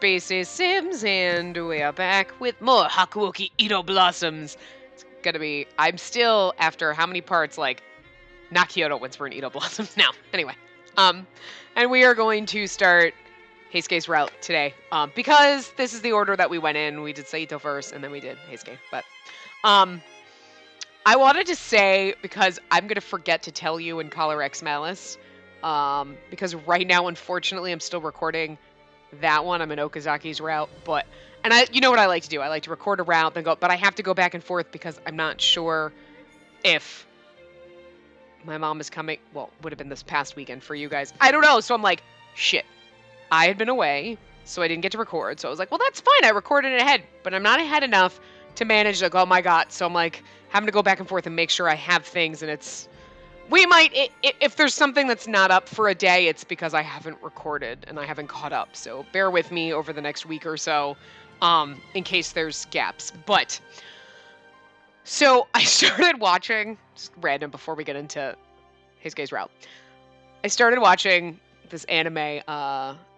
Spacey Sims, and we are back with more Hakuoki Ito Blossoms. It's gonna be, I'm still, after how many parts, like, not Kyoto wins for an Ito Blossoms now. Anyway, and we are going to start Heisuke's route today, because this is the order that we went in. We did Saito first, and then we did Heisuke, but, I wanted to say, because I'm gonna forget to tell you in Collar X Malice, because right now, unfortunately, I'm still recording that one. I'm in Okazaki's route, but, and you know what I like to do? I like to record a route, then go, but I have to go back and forth because I'm not sure if my mom is coming. Well, would have been this past weekend for you guys. I don't know. So I'm like, shit. I had been away, so I didn't get to record. So I was like, well, that's fine. I recorded it ahead, but I'm not ahead enough to manage, like, oh my God. So I'm like, having to go back and forth and make sure I have things, and it's, we might, if there's something that's not up for a day, it's because I haven't recorded and I haven't caught up. So bear with me over the next week or so, in case there's gaps. But, so I started watching, just random before we get into Heisuke's route. I started watching this anime,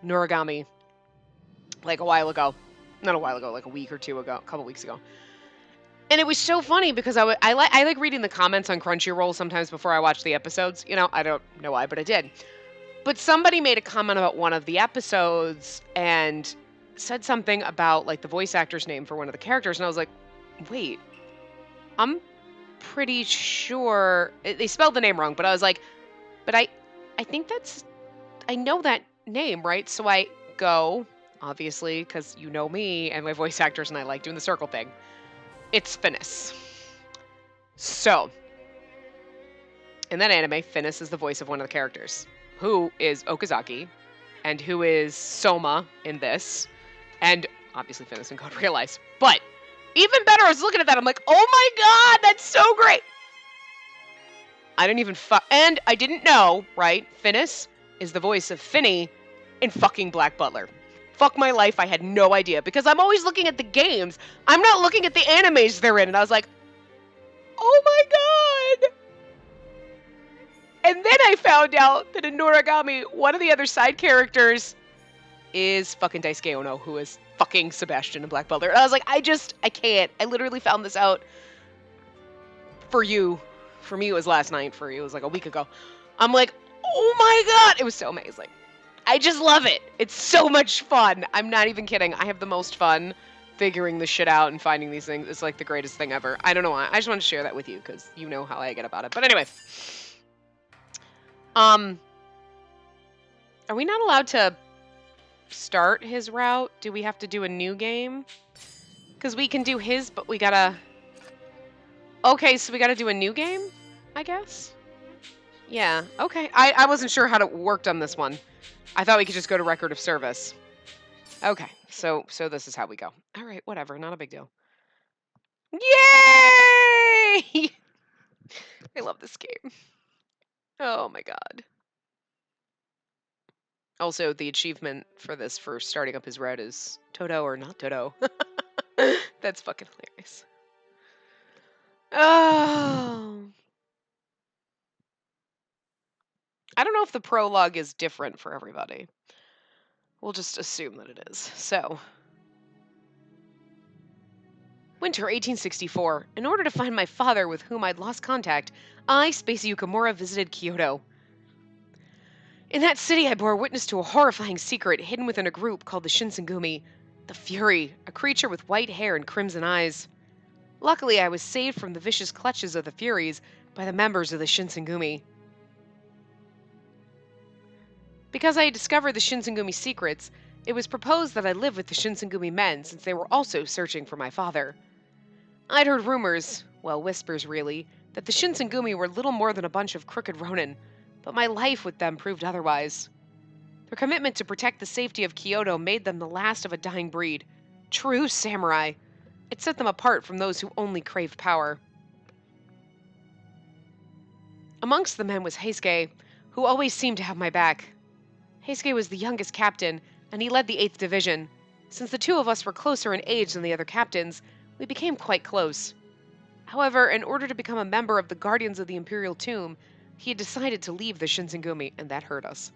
Noragami, like a while ago. Not a while ago, like a week or two ago, a couple weeks ago. And it was so funny because I like reading the comments on Crunchyroll sometimes before I watch the episodes. You know, I don't know why, but I did. But somebody made a comment about one of the episodes and said something about, like, the voice actor's name for one of the characters. And I was like, wait, I'm pretty sure they spelled the name wrong. But I was like, but I think I know that name, right? So I go, obviously, because you know me and my voice actors and I like doing the circle thing. It's Finis. So, in that anime, Finis is the voice of one of the characters, who is Okazaki, and who is Soma in this, and obviously Finis in Code Realize. But, even better, I was looking at that, I'm like, oh my God, that's so great! I didn't even and I didn't know, right? Finis is the voice of Finny in fucking Black Butler. Fuck my life, I had no idea, because I'm always looking at the games. I'm not looking at the animes they're in, and I was like, oh my God! And then I found out that in Noragami, one of the other side characters is fucking Daisuke Ono, who is fucking Sebastian in Black Butler. And I was like, I can't. I literally found this out for you. For me, it was last night. For you, it was like a week ago. I'm like, oh my God! It was so amazing. I just love it. It's so much fun. I'm not even kidding. I have the most fun figuring this shit out and finding these things. It's like the greatest thing ever. I don't know why. I just want to share that with you because you know how I get about it. But anyway. Are we not allowed to start his route? Do we have to do a new game? Because we can do his, but we gotta... Okay, so we gotta do a new game, I guess? Yeah, okay. I wasn't sure how it worked on this one. I thought we could just go to record of service. Okay, so this is how we go. All right, whatever, not a big deal. Yay! I love this game. Oh my God. Also, the achievement for this, for starting up his route, is Toto or not Toto. That's fucking hilarious. Oh. I don't know if the prologue is different for everybody. We'll just assume that it is. So, winter 1864. In order to find my father, with whom I'd lost contact, I, Spacey Yukimura, visited Kyoto. In that city, I bore witness to a horrifying secret hidden within a group called the Shinsengumi, the Fury, a creature with white hair and crimson eyes. Luckily, I was saved from the vicious clutches of the Furies by the members of the Shinsengumi. Because I had discovered the Shinsengumi secrets, it was proposed that I live with the Shinsengumi men since they were also searching for my father. I'd heard rumors, well, whispers really, that the Shinsengumi were little more than a bunch of crooked ronin, but my life with them proved otherwise. Their commitment to protect the safety of Kyoto made them the last of a dying breed. True samurai. It set them apart from those who only craved power. Amongst the men was Heisuke, who always seemed to have my back. Heisuke was the youngest captain, and he led the 8th Division. Since the two of us were closer in age than the other captains, we became quite close. However, in order to become a member of the Guardians of the Imperial Tomb, he had decided to leave the Shinsengumi, and that hurt us.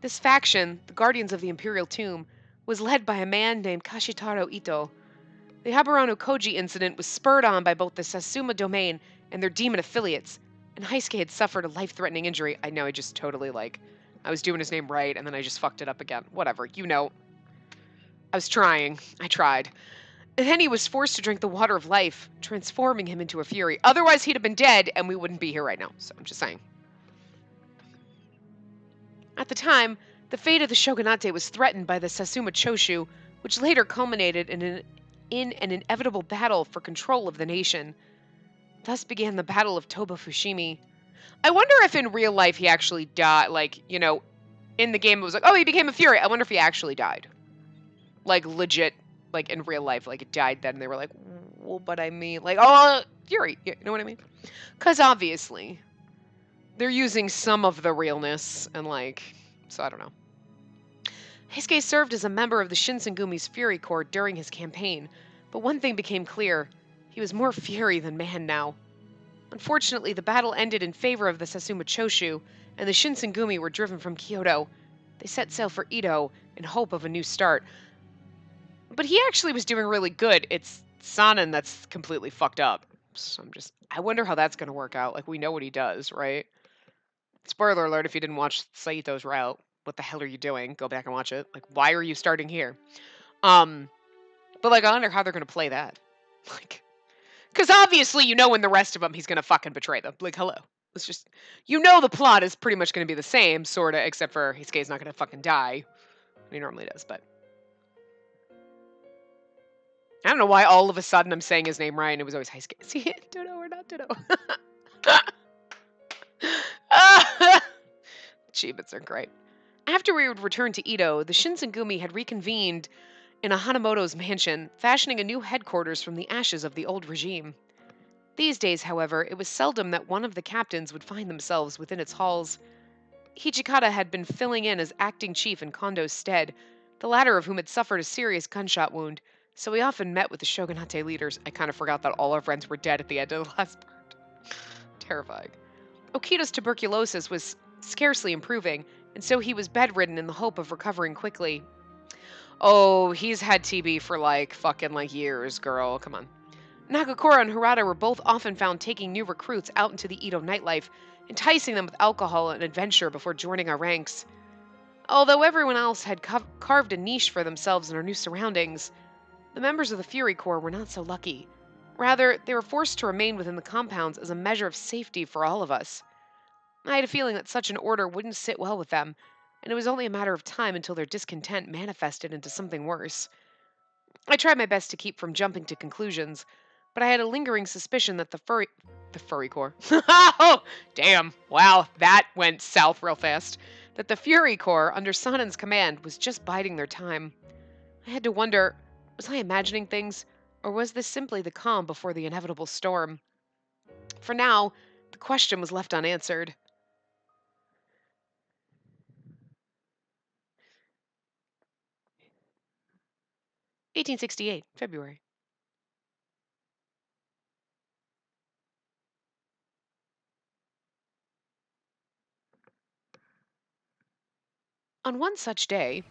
This faction, the Guardians of the Imperial Tomb, was led by a man named Kashitaro Ito. The Haburano Koji incident was spurred on by both the Satsuma domain and their demon affiliates, and Heisuke had suffered a life-threatening injury. I know, I just totally, I was doing his name right, and then I just fucked it up again. Whatever, you know. I was trying. I tried. And then he was forced to drink the water of life, transforming him into a fury. Otherwise, he'd have been dead, and we wouldn't be here right now. So I'm just saying. At the time, the fate of the shogunate was threatened by the Satsuma Choshu, which later culminated in an inevitable battle for control of the nation. Thus began the Battle of Toba Fushimi. I wonder if in real life he actually died. Like, you know, in the game it was like, oh, he became a fury. I wonder if he actually died. Like, legit, like, in real life, like, it died then. And they were like, well, but I mean, like, oh, fury. You know what I mean? Because obviously, they're using some of the realness and, like, so I don't know. Heisuke served as a member of the Shinsengumi's Fury Corps during his campaign, but one thing became clear. He was more fury than man now. Unfortunately, the battle ended in favor of the Satsuma Choshu, and the Shinsengumi were driven from Kyoto. They set sail for Edo in hope of a new start. But he actually was doing really good. It's Sanin that's completely fucked up. So I wonder how that's going to work out. Like, we know what he does, right? Spoiler alert, if you didn't watch Saito's route, what the hell are you doing? Go back and watch it. Like, why are you starting here? But, like, I wonder how they're going to play that. Like, because obviously you know in the rest of them he's going to fucking betray them. Like, hello. It's just, you know the plot is pretty much going to be the same, sort of, except for Heisuke's not going to fucking die. He normally does, but... I don't know why all of a sudden I'm saying his name right and it was always Heisuke. See, Dodo or not Dodo. Achievements are great. After we would return to Edo, the Shinsengumi had reconvened in a Hanamoto's mansion, fashioning a new headquarters from the ashes of the old regime. These days, however, it was seldom that one of the captains would find themselves within its halls. Hijikata had been filling in as acting chief in Kondo's stead, the latter of whom had suffered a serious gunshot wound, so we often met with the shogunate leaders. I kind of forgot that all our friends were dead at the end of the last part. Terrifying. Okita's tuberculosis was scarcely improving, and so he was bedridden in the hope of recovering quickly. Oh, he's had TB for like fucking like years, girl. Come on. Nagakura and Harada were both often found taking new recruits out into the Edo nightlife, enticing them with alcohol and adventure before joining our ranks. Although everyone else had carved a niche for themselves in our new surroundings, the members of the Fury Corps were not so lucky. Rather, they were forced to remain within the compounds as a measure of safety for all of us. I had a feeling that such an order wouldn't sit well with them, and it was only a matter of time until their discontent manifested into something worse. I tried my best to keep from jumping to conclusions, but I had a lingering suspicion that the Furry Corps. Oh, damn. Wow, that went south real fast. That the Fury Corps, under Sanin's command, was just biding their time. I had to wonder, was I imagining things, or was this simply the calm before the inevitable storm? For now, the question was left unanswered. (1868) February. On one such day,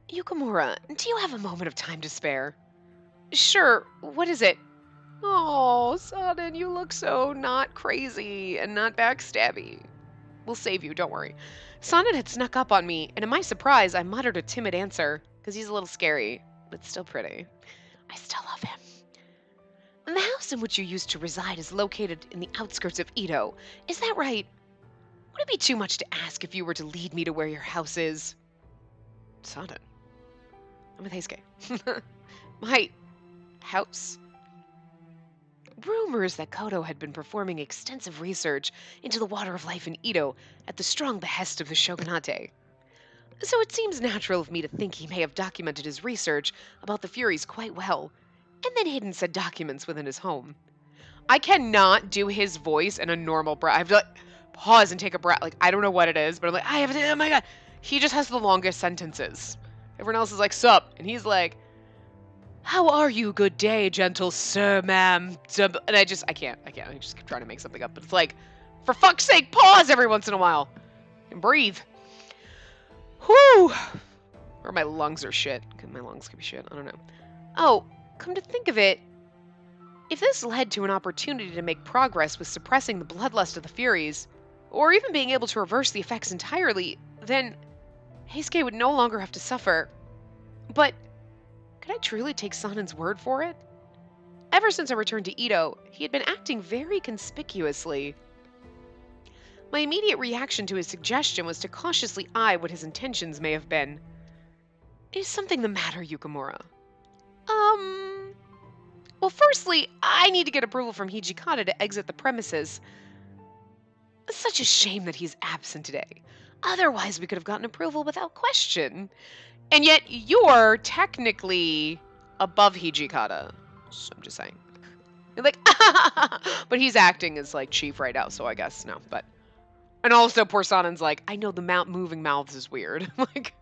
Yukamura, do you have a moment of time to spare? Sure, what is it? Oh, Sanin, you look so not crazy and not backstabby. We'll save you, don't worry. Sanin had snuck up on me, and in my surprise, I muttered a timid answer, because he's a little scary, but still pretty. I still love him. The house in which you used to reside is located in the outskirts of Edo. Is that right? Would it be too much to ask if you were to lead me to where your house is? Sanin. I'm with Heisuke. My house? Rumors that Kodo had been performing extensive research into the water of life in Edo at the strong behest of the shogunate. So it seems natural of me to think he may have documented his research about the Furies quite well, and then hidden said documents within his home. I cannot do his voice in a normal breath. I have to like, pause and take a breath. Like, I don't know what it is, but I'm like, I have to, oh my god. He just has the longest sentences. Everyone else is like, sup? And he's like, how are you, good day, gentle sir, ma'am? And I can't. I just keep trying to make something up. But it's like, for fuck's sake, pause every once in a while. And breathe. Whew! Or my lungs are shit. My lungs could be shit. I don't know. Oh, come to think of it, if this led to an opportunity to make progress with suppressing the bloodlust of the Furies, or even being able to reverse the effects entirely, then Heisuke would no longer have to suffer. But could I truly take Sanen's word for it? Ever since I returned to Ito, he had been acting very conspicuously. My immediate reaction to his suggestion was to cautiously eye what his intentions may have been. Is something the matter, Yukimura? Well, firstly, I need to get approval from Hijikata to exit the premises. It's such a shame that he's absent today. Otherwise, we could have gotten approval without question. And yet, you're technically above Hijikata. So I'm just saying. You're like, but he's acting as like chief right now, so I guess no. But and also, poor Sanen's like, I know the moving mouths is weird. Like,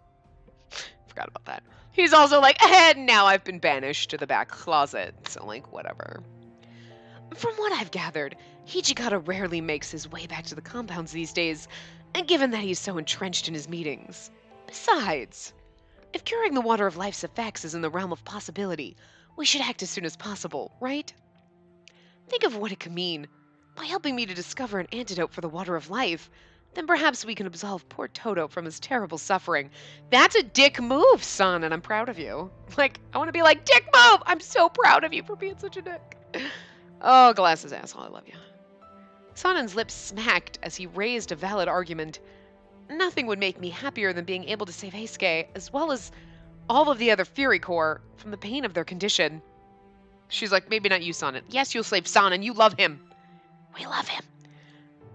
forgot about that. He's also like, and now I've been banished to the back closet. So like, whatever. From what I've gathered, Hijikata rarely makes his way back to the compounds these days, and given that he's so entrenched in his meetings. Besides, if curing the Water of Life's effects is in the realm of possibility, we should act as soon as possible, right? Think of what it could mean. By helping me to discover an antidote for the Water of Life, then perhaps we can absolve poor Toto from his terrible suffering. That's a dick move, son, and I'm proud of you. Like, I want to be like, dick move! I'm so proud of you for being such a dick. Oh, Glasses asshole, I love you. Sanen's lips smacked as he raised a valid argument. Nothing would make me happier than being able to save Heisuke, as well as all of the other Fury Corps, from the pain of their condition. She's like, maybe not you, Sanen. Yes, you'll save Sanen. You love him. We love him.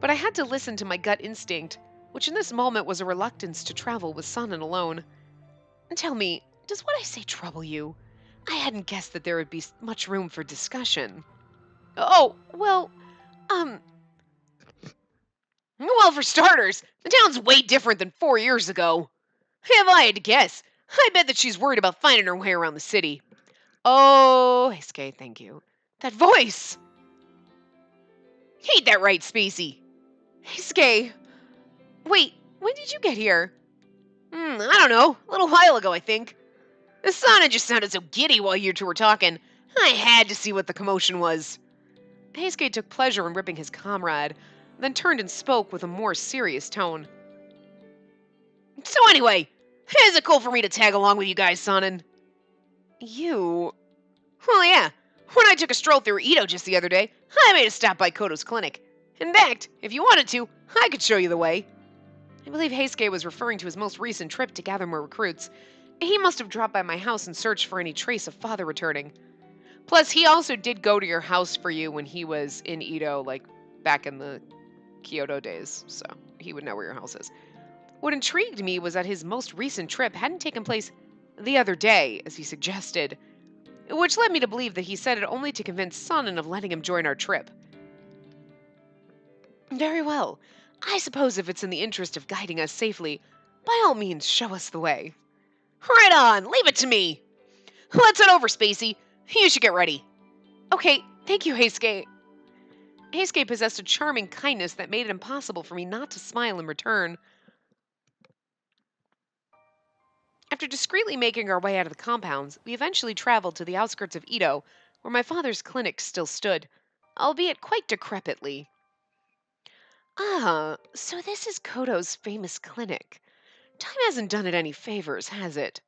But I had to listen to my gut instinct, which in this moment was a reluctance to travel with Sanen alone. Tell me, does what I say trouble you? I hadn't guessed that there would be much room for discussion. Oh, well, well, for starters, the town's way different than 4 years ago. If I had to guess, I bet that she's worried about finding her way around the city. Oh, Heisuke, thank you. That voice! Ain't that right, Spacey? Heisuke, wait, when did you get here? I don't know, a little while ago, I think. Asana just sounded so giddy while you two were talking. I had to see what the commotion was. Heisuke took pleasure in ripping his comrade, then turned and spoke with a more serious tone. So anyway, is it cool for me to tag along with you guys, Sanen? You? Well, yeah. When I took a stroll through Ito just the other day, I made a stop by Koto's clinic. In fact, if you wanted to, I could show you the way. I believe Heisuke was referring to his most recent trip to gather more recruits. He must have dropped by my house and searched for any trace of father returning. Plus, he also did go to your house for you when he was in Ito, like, back in the Kyoto days, so he would know where your house is. What intrigued me was that his most recent trip hadn't taken place the other day, as he suggested, which led me to believe that he said it only to convince Sanen of letting him join our trip. Very well. I suppose if it's in the interest of guiding us safely, by all means show us the way. Right on! Leave it to me! Let's head over, Spacey. You should get ready. Okay, thank you, Heisuke. Heisuke possessed a charming kindness that made it impossible for me not to smile in return. After discreetly making our way out of the compounds, we eventually traveled to the outskirts of Ito, where my father's clinic still stood, albeit quite decrepitly. Ah, so this is Koto's famous clinic. Time hasn't done it any favors, has it?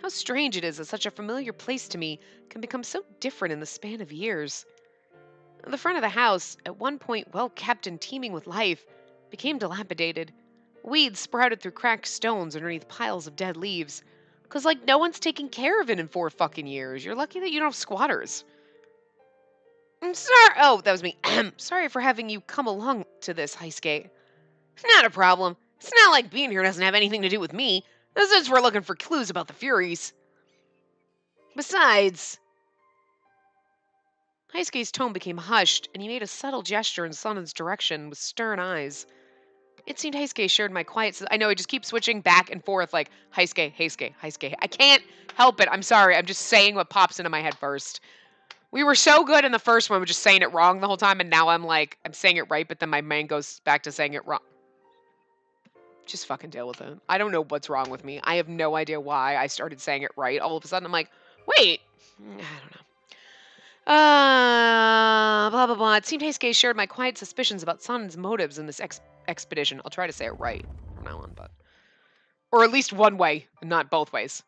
How strange it is that such a familiar place to me can become so different in the span of years. The front of the house, at one point well kept and teeming with life, became dilapidated. Weeds sprouted through cracked stones underneath piles of dead leaves. 'Cause like no one's taking care of it in 4 fucking years. You're lucky that you don't have squatters. I'm sorry. Oh, that was me. Sorry for having you come along to this, Heisuke. Not a problem. It's not like being here doesn't have anything to do with me, since we're looking for clues about the Furies. Besides... Heisuke's tone became hushed, and he made a subtle gesture in Sanen's direction with stern eyes. It seemed Heisuke shared my quiet... I know, I just keep switching back and forth like, Heisuke, Heisuke, Heisuke. I can't help it. I'm sorry. I'm just saying what pops into my head first. We were so good in the first one with just saying it wrong the whole time, and now I'm like, I'm saying it right, but then my mind goes back to saying it wrong. Just fucking deal with it. I don't know what's wrong with me. I have no idea why I started saying it right. All of a sudden, I'm like, wait. I don't know. Blah, blah, blah. It seemed Heisuke shared my quiet suspicions about Sanen's motives in this expedition. I'll try to say it right from now on, but... Or at least one way, not both ways.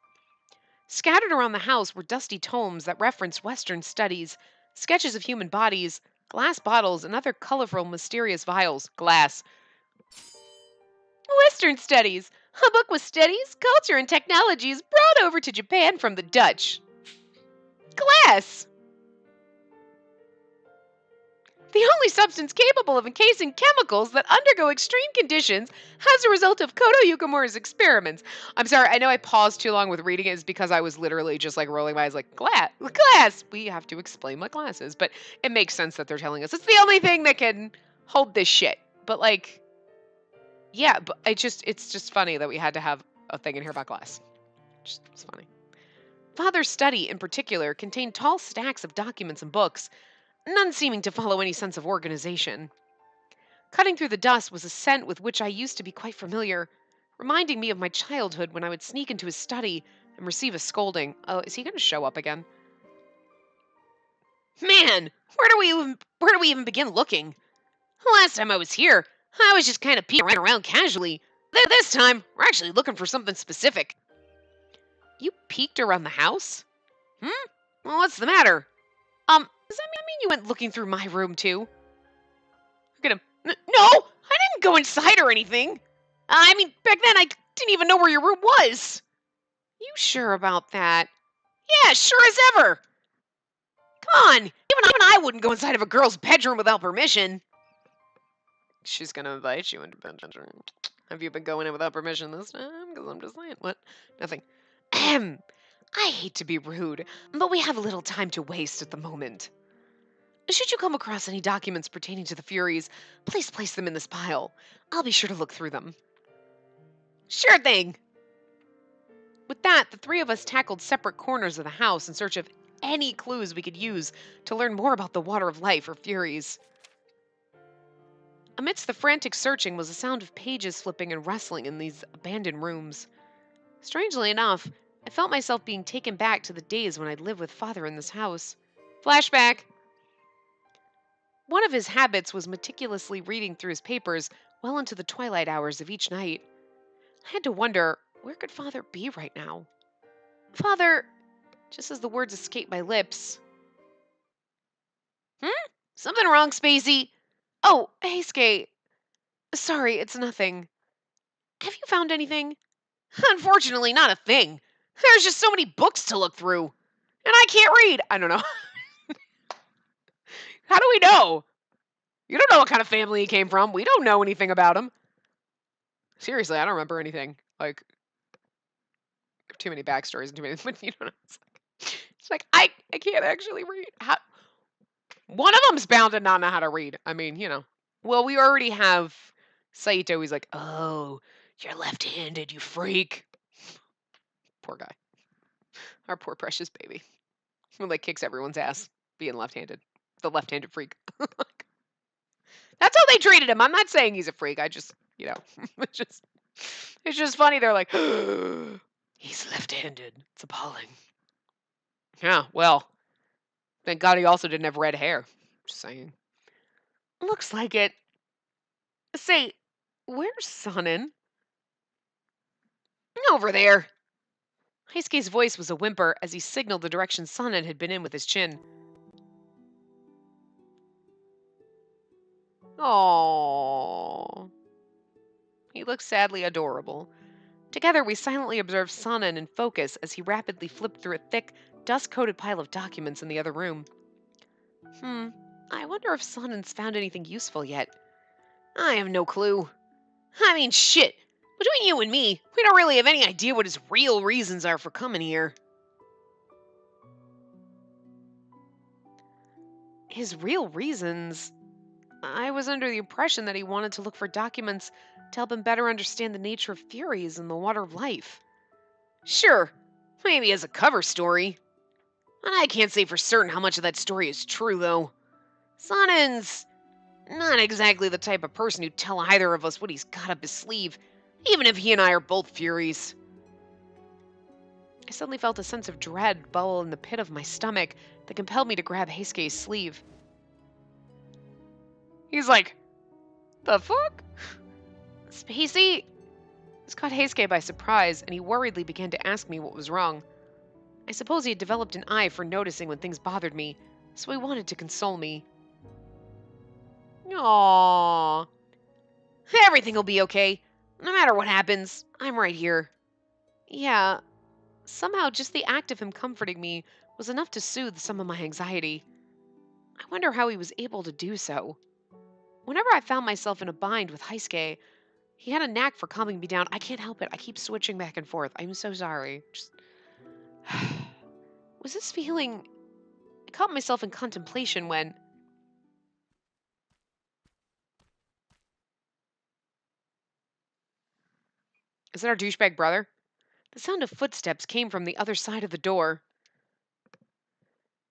Scattered around the house were dusty tomes that referenced Western studies, sketches of human bodies, glass bottles, and other colorful, mysterious vials. Glass. Western studies. A book with studies, culture, and technologies brought over to Japan from the Dutch. Glass. The only substance capable of encasing chemicals that undergo extreme conditions as a result of Koto Yukamura's experiments. I'm sorry, I know I paused too long with reading it is because I was literally just like rolling my eyes like, glass! We have to explain what glass is, but it makes sense that they're telling us it's the only thing that can hold this shit. But like, yeah, but it's just funny that we had to have a thing in here about glass. It's funny. Father's study, in particular, contained tall stacks of documents and books, none seeming to follow any sense of organization. Cutting through the dust was a scent with which I used to be quite familiar, reminding me of my childhood when I would sneak into his study and receive a scolding. Oh, is he going to show up again? Man, where do we even begin looking? Last time I was here, I was just kind of peeking around casually. This time, we're actually looking for something specific. You peeked around the house? Well, what's the matter? Does that mean you went looking through my room too? Look at him. No, I didn't go inside or anything. I mean, back then I didn't even know where your room was. You sure about that? Yeah, sure as ever. Come on, even I wouldn't go inside of a girl's bedroom without permission. She's gonna invite you into bedroom. Have you been going in without permission this time? Because I'm just saying. What? Nothing. I hate to be rude, but we have little time to waste at the moment. Should you come across any documents pertaining to the Furies, please place them in this pile. I'll be sure to look through them. Sure thing! With that, the three of us tackled separate corners of the house in search of any clues we could use to learn more about the Water of Life or Furies. Amidst the frantic searching was the sound of pages flipping and rustling in these abandoned rooms. Strangely enough, I felt myself being taken back to the days when I'd lived with Father in this house. Flashback! One of his habits was meticulously reading through his papers well into the twilight hours of each night. I had to wonder, where could Father be right now? Father, just as the words escaped my lips. Something wrong, Spacey? Oh, hey, Skate. Sorry, it's nothing. Have you found anything? Unfortunately, not a thing. There's just so many books to look through. And I can't read. I don't know. How do we know? You don't know what kind of family he came from. We don't know anything about him. Seriously, I don't remember anything. Like, too many backstories and too many, but you know, it's like I can't actually read. One of them's bound to not know how to read. I mean, you know. Well, we already have Saito. He's like, oh, you're left-handed, you freak. Poor guy. Our poor precious baby. Who like kicks everyone's ass being left-handed. The left-handed freak. That's how they treated him. I'm not saying he's a freak. I just, you know, it's just funny. They're like, he's left-handed. It's appalling. Yeah, well, thank God he also didn't have red hair. Just saying. Looks like it. Say, where's Sanen? Over there. Heisuke's voice was a whimper as he signaled the direction Sanen had been in with his chin. Aww. He looked sadly adorable. Together, we silently observed Sanen in focus as he rapidly flipped through a thick, dust-coated pile of documents in the other room. I wonder if Sanen's found anything useful yet. I have no clue. I mean, shit. Between you and me, we don't really have any idea what his real reasons are for coming here. His real reasons? I was under the impression that he wanted to look for documents to help him better understand the nature of Furies and the Water of Life. Sure, maybe as a cover story. And I can't say for certain how much of that story is true, though. Sanen's not exactly the type of person who'd tell either of us what he's got up his sleeve, even if he and I are both Furies. I suddenly felt a sense of dread bubble in the pit of my stomach that compelled me to grab Heisuke's sleeve. He's like, the fuck? Spacey? This caught Heisuke by surprise, and he worriedly began to ask me what was wrong. I suppose he had developed an eye for noticing when things bothered me, so he wanted to console me. Aww. Everything will be okay. No matter what happens, I'm right here. Yeah, somehow just the act of him comforting me was enough to soothe some of my anxiety. I wonder how he was able to do so. Whenever I found myself in a bind with Heisuke, he had a knack for calming me down. I can't help it. I keep switching back and forth. I'm so sorry. Was this feeling... I caught myself in contemplation when... Is that our douchebag brother? The sound of footsteps came from the other side of the door.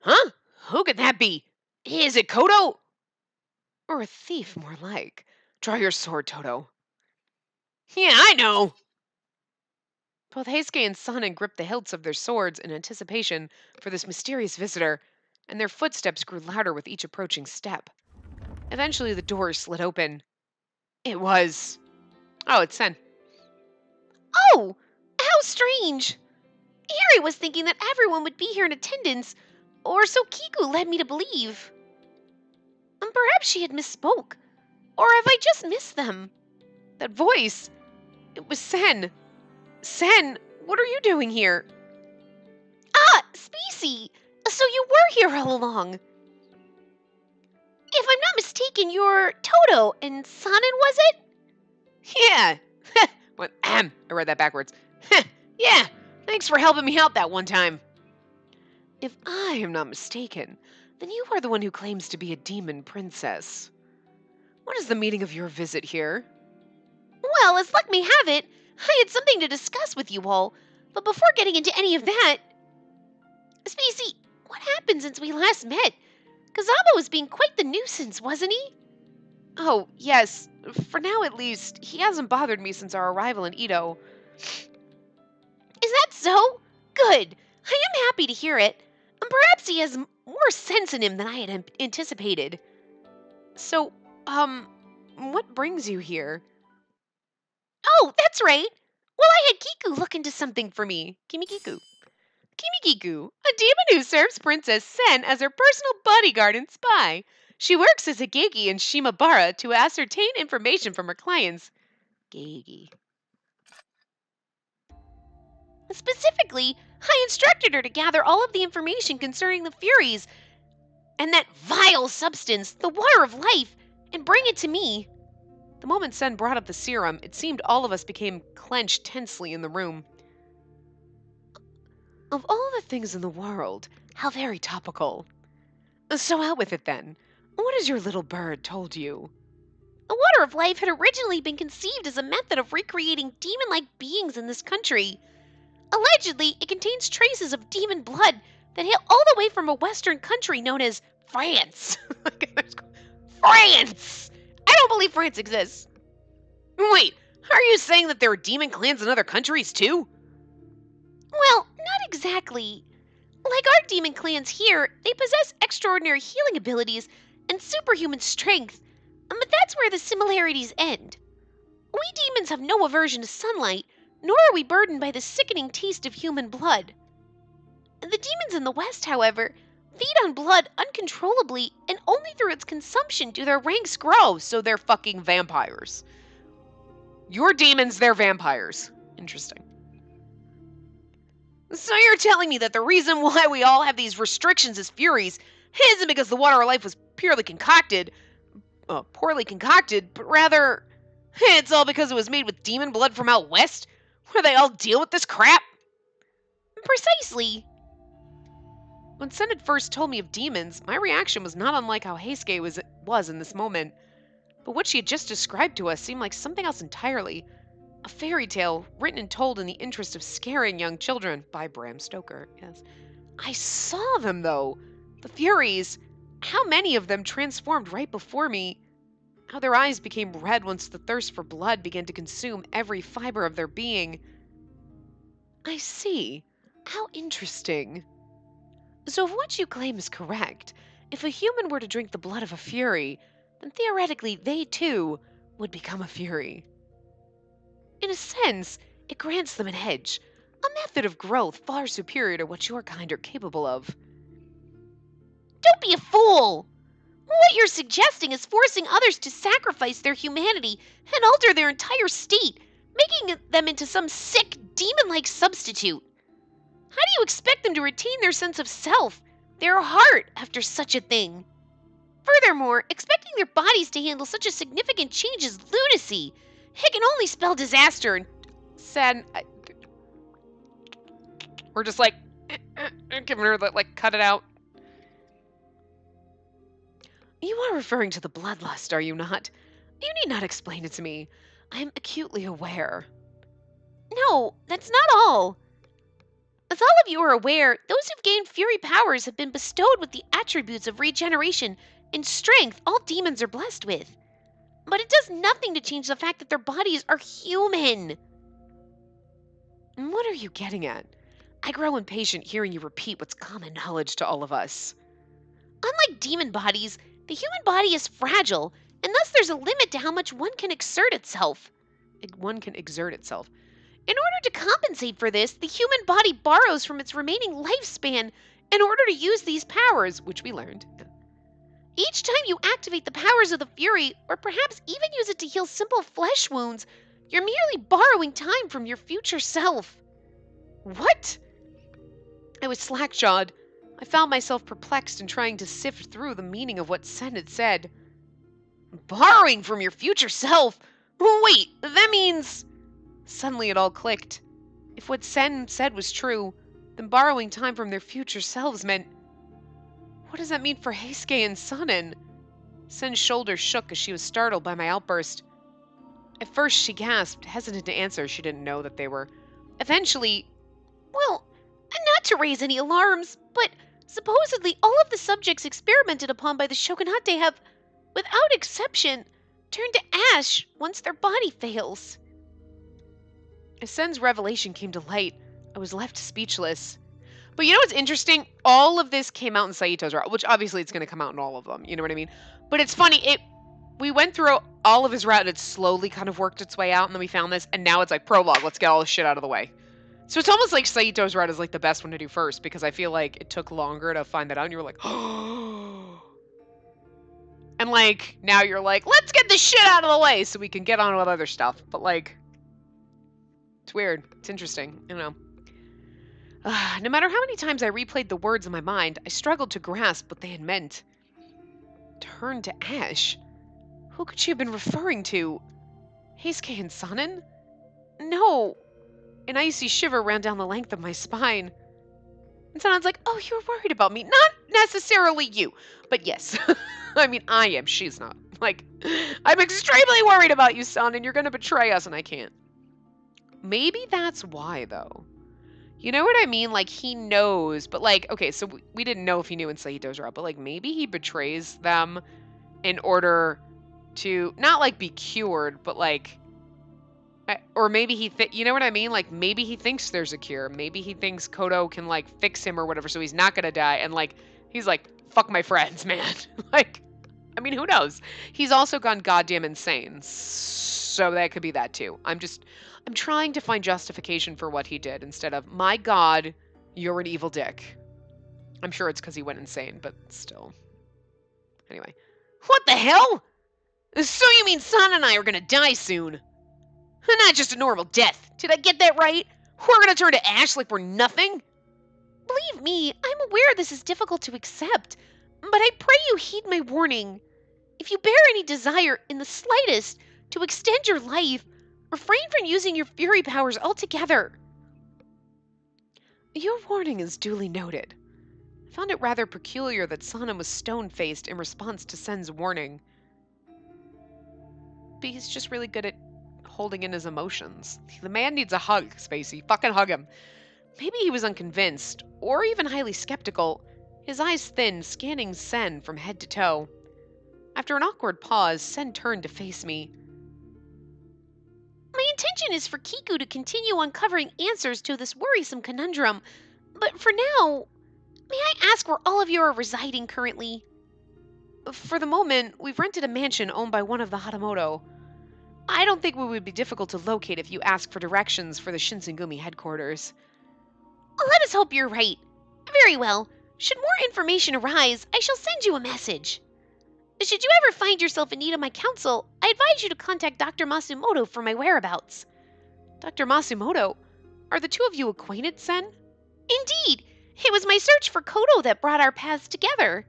Huh? Who could that be? Is it Kodo? Or a thief, more like. Draw your sword, Toto. Yeah, I know. Both Heisuke and Sanan gripped the hilts of their swords in anticipation for this mysterious visitor, and their footsteps grew louder with each approaching step. Eventually, the door slid open. It was... Oh, it's Sen. Oh, how strange. Eri was thinking that everyone would be here in attendance, or so Kiku led me to believe. Perhaps she had misspoke, or have I just missed them? That voice! It was Sen. Sen, what are you doing here? Ah, Spacey! So you were here all along. If I'm not mistaken, you're Toto, and Sanan, was it? Yeah. What? I read that backwards. Yeah, thanks for helping me out that one time. If I am not mistaken, then you are the one who claims to be a demon princess. What is the meaning of your visit here? Well, as luck may have it, I had something to discuss with you all, but before getting into any of that... Spacey, what happened since we last met? Kazama was being quite the nuisance, wasn't he? Oh, yes. For now, at least. He hasn't bothered me since our arrival in Edo. Is that so? Good. I am happy to hear it. Perhaps he has more sense in him than I had anticipated. So, what brings you here? Oh, that's right. Well, I had Kiku look into something for me. Kimikiku. Kimikiku, a demon who serves Princess Sen as her personal bodyguard and spy. She works as a geiki in Shimabara to ascertain information from her clients. Geiki. Specifically, I instructed her to gather all of the information concerning the Furies and that vile substance, the Water of Life, and bring it to me. The moment Sen brought up the serum, it seemed all of us became clenched tensely in the room. Of all the things in the world, how very topical. So out with it then. What has your little bird told you? The Water of Life had originally been conceived as a method of recreating demon-like beings in this country. Allegedly, it contains traces of demon blood that hail all the way from a western country known as France. France! I don't believe France exists. Wait, are you saying that there are demon clans in other countries too? Well, not exactly. Like our demon clans here, they possess extraordinary healing abilities and superhuman strength, but that's where the similarities end. We demons have no aversion to sunlight, nor are we burdened by the sickening taste of human blood. The demons in the West, however, feed on blood uncontrollably, and only through its consumption do their ranks grow. So they're fucking vampires. Your demons, they're vampires. Interesting. So you're telling me that the reason why we all have these restrictions as Furies isn't because the Water of Life was poorly concocted, but rather it's all because it was made with demon blood from out west, where they all deal with this crap? Precisely. When Sen had first told me of demons, my reaction was not unlike how Heisuke was in this moment. But what she had just described to us seemed like something else entirely. A fairy tale written and told in the interest of scaring young children by Bram Stoker. Yes. I saw them, though. The Furies. How many of them transformed right before me? how their eyes became red once the thirst for blood began to consume every fiber of their being. I see. How interesting. So if what you claim is correct, if a human were to drink the blood of a Fury, then theoretically they too would become a Fury. In a sense, it grants them an edge, a method of growth far superior to what your kind are capable of. Don't be a fool! What you're suggesting is forcing others to sacrifice their humanity and alter their entire state, making them into some sick, demon-like substitute. How do you expect them to retain their sense of self, their heart, after such a thing? Furthermore, expecting their bodies to handle such a significant change is lunacy. It can only spell disaster and Sen, we're just like, giving her the, like, cut it out. You are referring to the bloodlust, are you not? You need not explain it to me. I am acutely aware. No, that's not all. As all of you are aware, those who've gained Fury powers have been bestowed with the attributes of regeneration and strength all demons are blessed with. But it does nothing to change the fact that their bodies are human. What are you getting at? I grow impatient hearing you repeat what's common knowledge to all of us. Unlike demon bodies, the human body is fragile, and thus there's a limit to how much one can exert itself. One can exert itself. In order to compensate for this, the human body borrows from its remaining lifespan in order to use these powers, Which we learned. Each time you activate the powers of the Fury, or perhaps even use it to heal simple flesh wounds, you're merely borrowing time from your future self. What? I was slack-jawed. I found myself perplexed and trying to sift through the meaning of what Sen had said. Borrowing from your future self? Wait, that means... Suddenly it all clicked. If what Sen said was true, then borrowing time from their future selves meant... What does that mean for Heisuke and Sanin? Sen's shoulders shook as she was startled by my outburst. At first she gasped, hesitant to answer. She didn't know that they were... Eventually... Well, not to raise any alarms, but supposedly all of the subjects experimented upon by the Shogunate have, without exception, turned to ash once their body fails. As Sen's revelation came to light, I was left speechless. But you know what's interesting? All of this came out in Saito's route, which obviously it's going to come out in all of them. You know what I mean? But it's funny. We went through all of his route, and it slowly kind of worked its way out, and then we found this, and now it's like prologue. Let's get all this shit out of the way. So it's almost like Saito's route is like the best one to do first, because I feel like it took longer to find that out, and you were like, oh. And like, now you're like, let's get this shit out of the way so we can get on with other stuff. But like... It's weird. It's interesting. I don't know. No matter how many times I replayed the words in my mind, I struggled to grasp what they had meant. Turn to ash? Who could she have been referring to? Heisuke and Sanin? No. An icy shiver ran down the length of my spine. And Sanin's like, oh, you're worried about me. Not necessarily you, but yes. I mean, I am. She's not. Like, I'm extremely worried about you, son, and you're going to betray us, and I can't. Maybe that's why, though. You know what I mean? Like, he knows, but like, okay, so we didn't know if he knew in Saito's route, but like, maybe he betrays them in order to, not like be cured, but like, or maybe you know what I mean? Like, maybe he thinks there's a cure. Maybe he thinks Kodo can like fix him or whatever, so he's not gonna die, and like, he's like, fuck my friends, man. Like, I mean, who knows? He's also gone goddamn insane, so that could be that too. I'm trying to find justification for what he did instead of, my God, you're an evil dick. I'm sure it's because he went insane, but still. Anyway. What the hell? So you mean San and I are gonna die soon? Not just a normal death. Did I get that right? We're gonna turn to ash like we're nothing? Believe me, I'm aware this is difficult to accept, but I pray you heed my warning. If you bear any desire in the slightest to extend your life, refrain from using your Fury powers altogether. Your warning is duly noted. I found it rather peculiar that Sanin was stone-faced in response to Sen's warning. But he's just really good at holding in his emotions. The man needs a hug, Spacey. Fucking hug him. Maybe he was unconvinced, or even highly skeptical, his eyes thin, scanning Sen from head to toe. After an awkward pause, Sen turned to face me. My intention is for Kiku to continue uncovering answers to this worrisome conundrum, but for now, may I ask where all of you are residing currently? For the moment, we've rented a mansion owned by one of the Hatamoto. I don't think we would be difficult to locate if you ask for directions for the Shinsengumi headquarters. Let us hope you're right. Very well. Should more information arise, I shall send you a message. Should you ever find yourself in need of my counsel, I advise you to contact Dr. Masumoto for my whereabouts. Dr. Masumoto, are the two of you acquainted, Sen? Indeed, it was my search for Kodo that brought our paths together.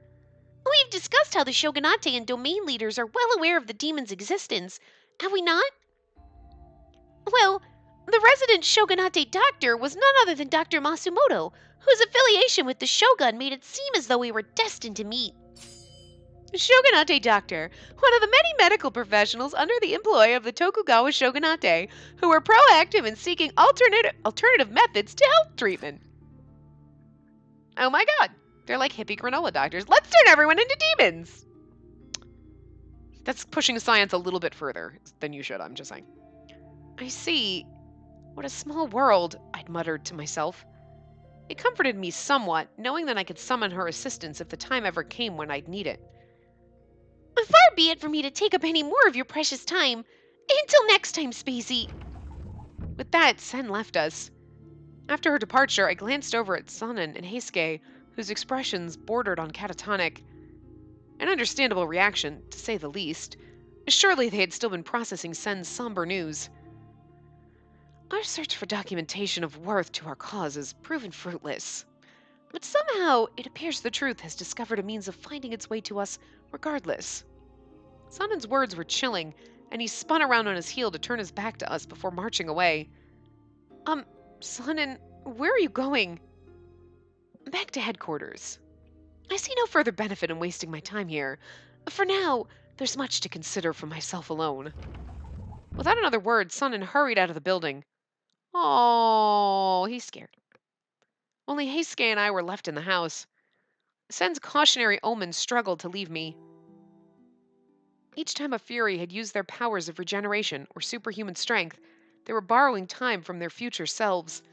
We've discussed how the shogunate and domain leaders are well aware of the demon's existence, have we not? Well, the resident shogunate doctor was none other than Dr. Masumoto, whose affiliation with the shogun made it seem as though we were destined to meet. Shogunate doctor, one of the many medical professionals under the employ of the Tokugawa shogunate, who were proactive in seeking alternative methods to health treatment. Oh my god, they're like hippie granola doctors. Let's turn everyone into demons! That's pushing science a little bit further than you should, I'm just saying. I see. What a small world, I'd muttered to myself. It comforted me somewhat, knowing that I could summon her assistance if the time ever came when I'd need it. Far be it for me to take up any more of your precious time. Until next time, Spacey. With that, Sen left us. After her departure, I glanced over at Sanan and Heisuke, whose expressions bordered on catatonic. An understandable reaction, to say the least. Surely they had still been processing Sen's somber news. Our search for documentation of worth to our cause has proven fruitless. But somehow, it appears the truth has discovered a means of finding its way to us regardless. Sanan's words were chilling, and he spun around on his heel to turn his back to us before marching away. Sanan, where are you going? Back to headquarters. I see no further benefit in wasting my time here. For now, there's much to consider for myself alone. Without another word, Sanan hurried out of the building. Oh, he's scared. Only Heisuke and I were left in the house. Sen's cautionary omens struggled to leave me. Each time a Fury had used their powers of regeneration or superhuman strength, they were borrowing time from their future selves.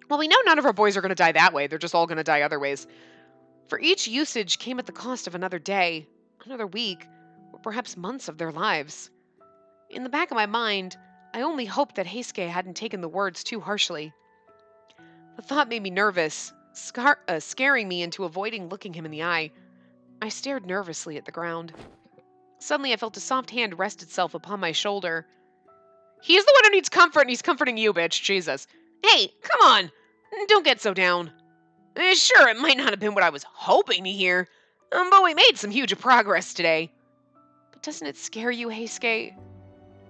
Well, we know none of our boys are going to die that way. They're just all going to die other ways. For each usage came at the cost of another day, another week, or perhaps months of their lives. In the back of my mind, I only hoped that Heisuke hadn't taken the words too harshly. The thought made me nervous, scaring me into avoiding looking him in the eye. I stared nervously at the ground. Suddenly, I felt a soft hand rest itself upon my shoulder. He's the one who needs comfort, and he's comforting you, bitch. Jesus. Hey, come on. Don't get so down. Sure, it might not have been what I was hoping to hear, but we made some huge progress today. But doesn't it scare you, Heisuke?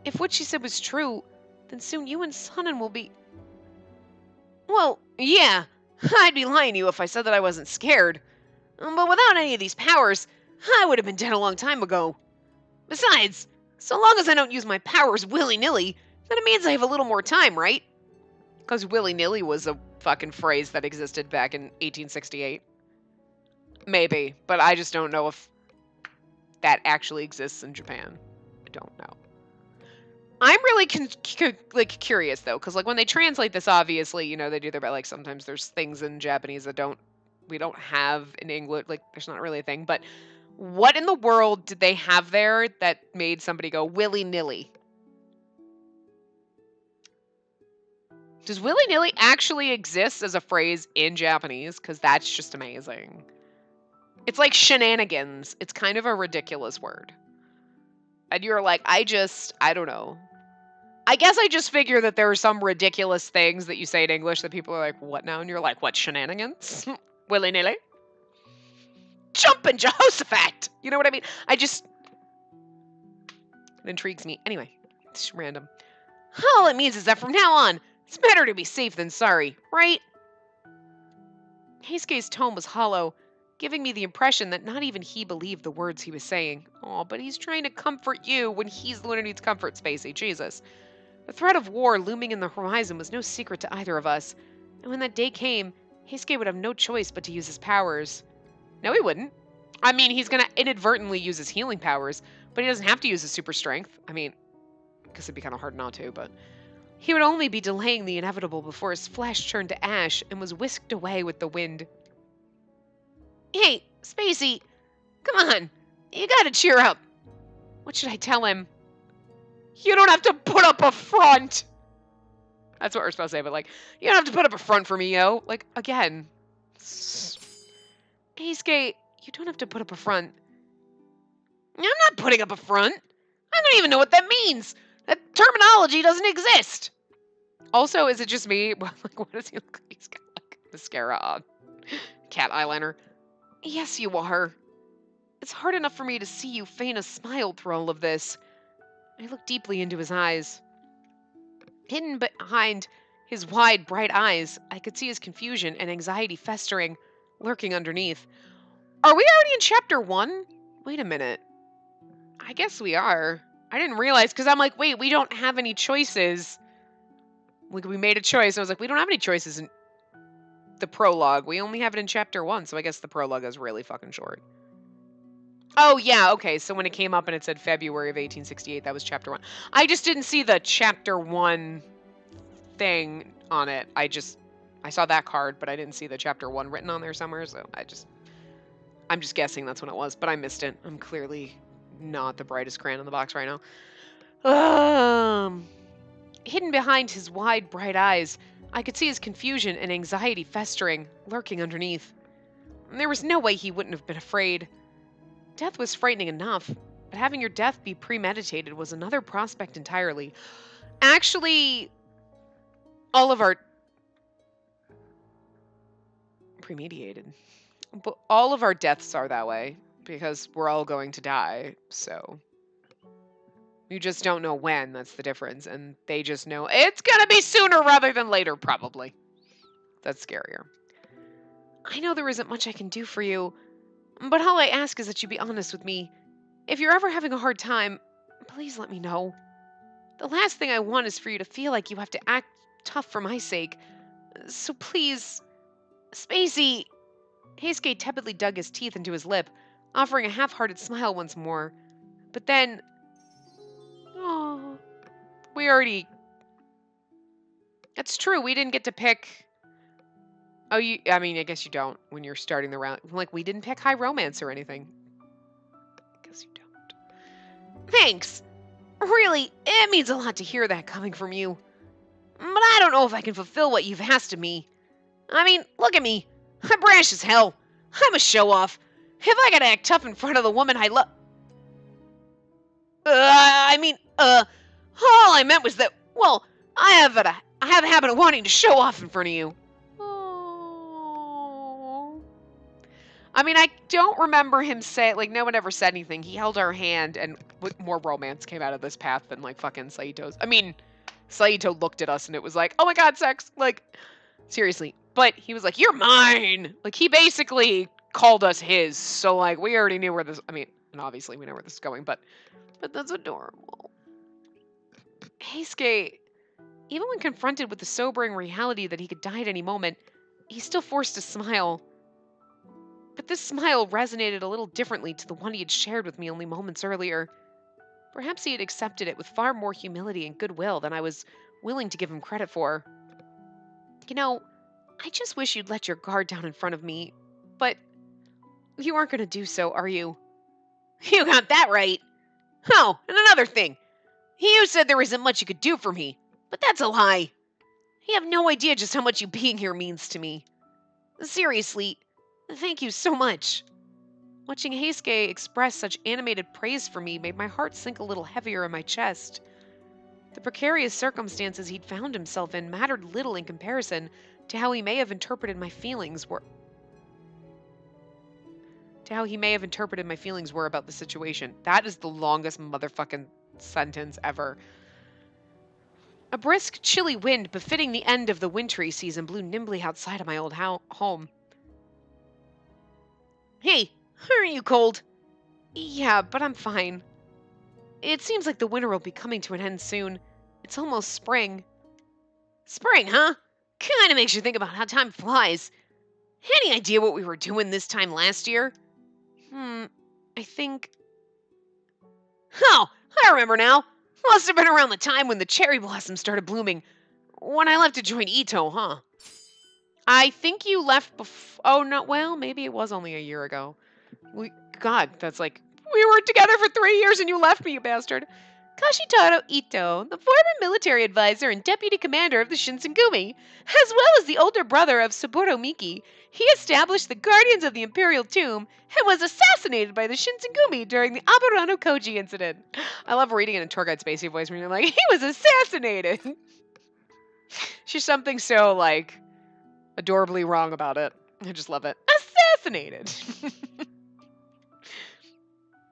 If what she said was true, then soon you and Sanan will be... Well, yeah, I'd be lying to you if I said that I wasn't scared. But without any of these powers, I would have been dead a long time ago. Besides, so long as I don't use my powers willy-nilly, then it means I have a little more time, right? Because willy-nilly was a fucking phrase that existed back in 1868. Maybe, but I just don't know if that actually exists in Japan. I don't know. I'm really curious though, because like when they translate this, obviously, you know, they do their, but like sometimes there's things in Japanese that we don't have in English. Like there's not really a thing. But what in the world did they have there that made somebody go willy-nilly? Does willy-nilly actually exist as a phrase in Japanese? Because that's just amazing. It's like shenanigans. It's kind of a ridiculous word. And you're like, I don't know. I guess I just figure that there are some ridiculous things that you say in English that people are like, what now? And you're like, what, shenanigans? Willy-nilly? Jumpin' Jehoshaphat! You know what I mean? It intrigues me. Anyway, it's random. All it means is that from now on, it's better to be safe than sorry, right? Heisuke's tone was hollow, giving me the impression that not even he believed the words he was saying. Oh, but he's trying to comfort you when he's the one who needs comfort, Spacey. Jesus. The threat of war looming in the horizon was no secret to either of us, and when that day came, Heisuke would have no choice but to use his powers. No, he wouldn't. I mean, he's gonna inadvertently use his healing powers, but he doesn't have to use his super strength. I mean, because it'd be kind of hard not to, but he would only be delaying the inevitable before his flesh turned to ash and was whisked away with the wind. Hey, Spacey, come on. You gotta cheer up. What should I tell him? You don't have to put up a front. That's what we're supposed to say, but like, you don't have to put up a front for me, yo. Like, again. Hey, Skate, you don't have to put up a front. I'm not putting up a front. I don't even know what that means. That terminology doesn't exist. Also, is it just me? Like, what does he look like? He's got like mascara on. Cat eyeliner. Yes, you are. It's hard enough for me to see you feign a smile through all of this. I looked deeply into his eyes. Hidden behind his wide, bright eyes, I could see his confusion and anxiety festering, lurking underneath. Are we already in chapter 1? Wait a minute. I guess we are. I didn't realize, because I'm like, wait, we don't have any choices. Like, we made a choice. I was like, we don't have any choices in the prologue. We only have it in chapter 1, so I guess the prologue is really fucking short. Oh, yeah, okay, so when it came up and it said February of 1868, that was chapter 1. I just didn't see the chapter 1 thing on it. I saw that card, but I didn't see the chapter 1 written on there somewhere, so I'm just guessing that's when it was, but I missed it. I'm clearly not the brightest crayon in the box right now. Hidden behind his wide, bright eyes, I could see his confusion and anxiety festering, lurking underneath. There was no way he wouldn't have been afraid. Death was frightening enough, but having your death be premeditated was another prospect entirely. Actually, all of our... Premeditated. But all of our deaths are that way, because we're all going to die, so... You just don't know when, that's the difference, and they just know it's gonna be sooner rather than later, probably. That's scarier. I know there isn't much I can do for you, but all I ask is that you be honest with me. If you're ever having a hard time, please let me know. The last thing I want is for you to feel like you have to act tough for my sake. So please, Spacey... Heisuke tepidly dug his teeth into his lip, offering a half-hearted smile once more. But then... Oh... We already... That's true, we didn't get to pick... Oh, I mean, I guess you don't when you're starting the round. Like, we didn't pick high romance or anything. I guess you don't. Thanks! Really, it means a lot to hear that coming from you. But I don't know if I can fulfill what you've asked of me. I mean, look at me. I'm brash as hell. I'm a show-off. If I gotta act tough in front of the woman I love... all I meant was that, well, I have a habit of wanting to show off in front of you. Oh. I mean, I don't remember him like, no one ever said anything. He held our hand, and more romance came out of this path than, like, fucking Saito's. I mean, Saito looked at us, and it was like, oh my god, sex! Like, seriously. But he was like, you're mine! Like, he basically called us his, so, like, we already knew where this... I mean, and obviously we know where this is going, but that's adorable. Heisuke, even when confronted with the sobering reality that he could die at any moment, he still forced a smile. But this smile resonated a little differently to the one he had shared with me only moments earlier. Perhaps he had accepted it with far more humility and goodwill than I was willing to give him credit for. You know, I just wish you'd let your guard down in front of me, but you aren't going to do so, are you? You got that right. Oh, and another thing. You said there isn't much you could do for me, but that's a lie. You have no idea just how much you being here means to me. Seriously, thank you so much. Watching Heisuke express such animated praise for me made my heart sink a little heavier in my chest. The precarious circumstances he'd found himself in mattered little in comparison to how he may have interpreted my feelings were about the situation. That is the longest motherfucking sentence ever. A brisk, chilly wind befitting the end of the wintry season blew nimbly outside of my old home. Hey, aren't you cold? Yeah, but I'm fine. It seems like the winter will be coming to an end soon. It's almost spring. Spring, huh? Kinda makes you think about how time flies. Any idea what we were doing this time last year? I think... Oh, I remember now. Must have been around the time when the cherry blossoms started blooming. When I left to join Ito, huh? I think you left before... Oh, no, well, maybe it was only a year ago. God, that's like... We were together for 3 years and you left me, you bastard. Kashitaro Ito, the former military advisor and deputy commander of the Shinsengumi, as well as the older brother of Saburo Miki, he established the Guardians of the Imperial Tomb and was assassinated by the Shinsengumi during the Aburano Koji incident. I love reading it in tour guide Spacey voice when you're like, he was assassinated! She's something so, like, adorably wrong about it. I just love it. Assassinated!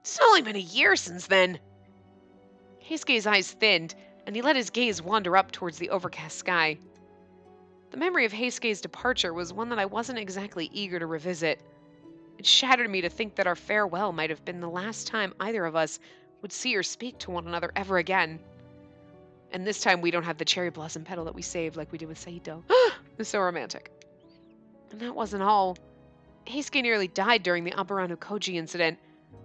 It's only been a year since then. Heisuke's eyes thinned, and he let his gaze wander up towards the overcast sky. The memory of Heisuke's departure was one that I wasn't exactly eager to revisit. It shattered me to think that our farewell might have been the last time either of us would see or speak to one another ever again. And this time we don't have the cherry blossom petal that we saved like we did with Saito. It's so romantic. And that wasn't all. Heisuke nearly died during the Aburano Koji incident,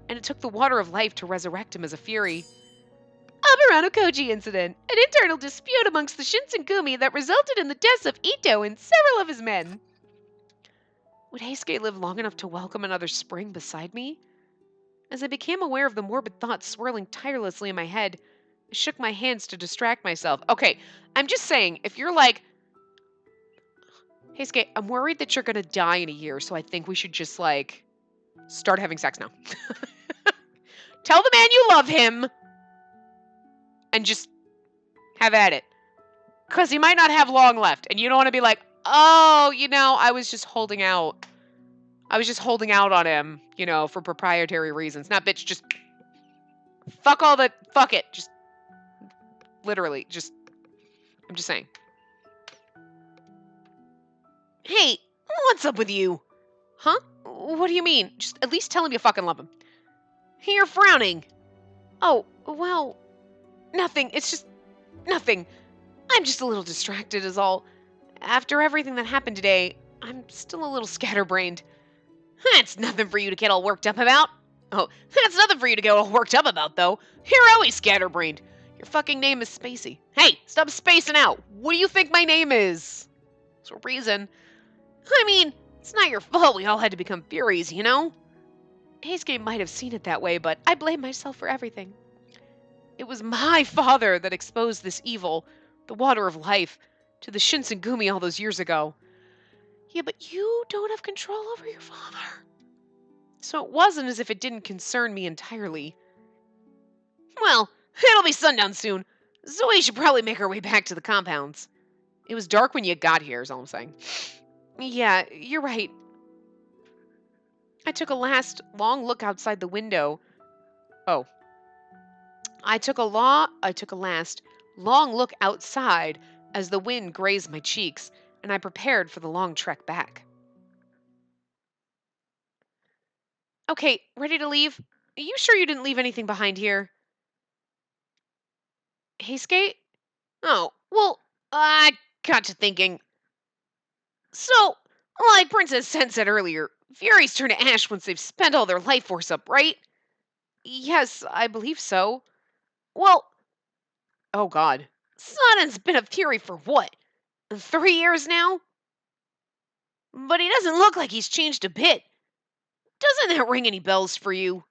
and it took the water of life to resurrect him as a fury. Aburano Koji incident, an internal dispute amongst the Shinsengumi that resulted in the deaths of Ito and several of his men. Would Heisuke live long enough to welcome another spring beside me? As I became aware of the morbid thoughts swirling tirelessly in my head, I shook my hands to distract myself. Okay, I'm just saying, if you're like, Heisuke, I'm worried that you're gonna die in a year, so I think we should just, like, start having sex now. Tell the man you love him, and just have at it. Because he might not have long left, and you don't want to be like, oh, you know, I was just holding out. I was just holding out on him, you know, for proprietary reasons. Not, bitch, just fuck it. Just, literally, just, I'm just saying. Hey, what's up with you? Huh? What do you mean? Just at least tell him you fucking love him. You're frowning. Oh, well, nothing. It's just nothing. I'm just a little distracted is all. After everything that happened today, I'm still a little scatterbrained. That's nothing for you to get all worked up about. Oh, that's nothing for you to get all worked up about, though. You're always scatterbrained. Your fucking name is Spacey. Hey, stop spacing out. What do you think my name is? There's a reason. I mean, it's not your fault we all had to become Furies, you know? Heisuke might have seen it that way, but I blame myself for everything. It was my father that exposed this evil, the water of life, to the Shinsengumi all those years ago. Yeah, but you don't have control over your father. So it wasn't as if it didn't concern me entirely. Well, it'll be sundown soon, so we should probably make our way back to the compounds. It was dark when you got here, is all I'm saying. Yeah, you're right. I took a last long look outside the window. Oh. I took a last long look outside as the wind grazed my cheeks, and I prepared for the long trek back. Okay, ready to leave? Are you sure you didn't leave anything behind here? Heisuke? Oh, well, I got to thinking. So, like Princess Sen said earlier, Furies turn to ash once they've spent all their life force up, right? Yes, I believe so. Well, oh god. Sonen's been a Fury for what? 3 years now? But he doesn't look like he's changed a bit. Doesn't that ring any bells for you?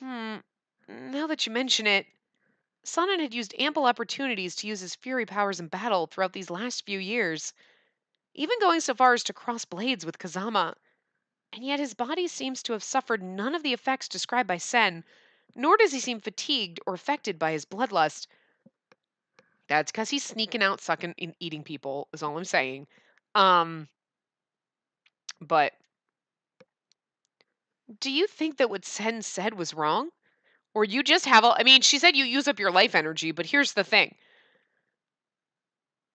Now that you mention it, Sonnen had used ample opportunities to use his Fury powers in battle throughout these last few years, even going so far as to cross blades with Kazama. And yet his body seems to have suffered none of the effects described by Sen, nor does he seem fatigued or affected by his bloodlust. That's because he's sneaking out, sucking, and eating people, is all I'm saying. But do you think that what Sen said was wrong? Or you just have I mean, she said you use up your life energy, but here's the thing.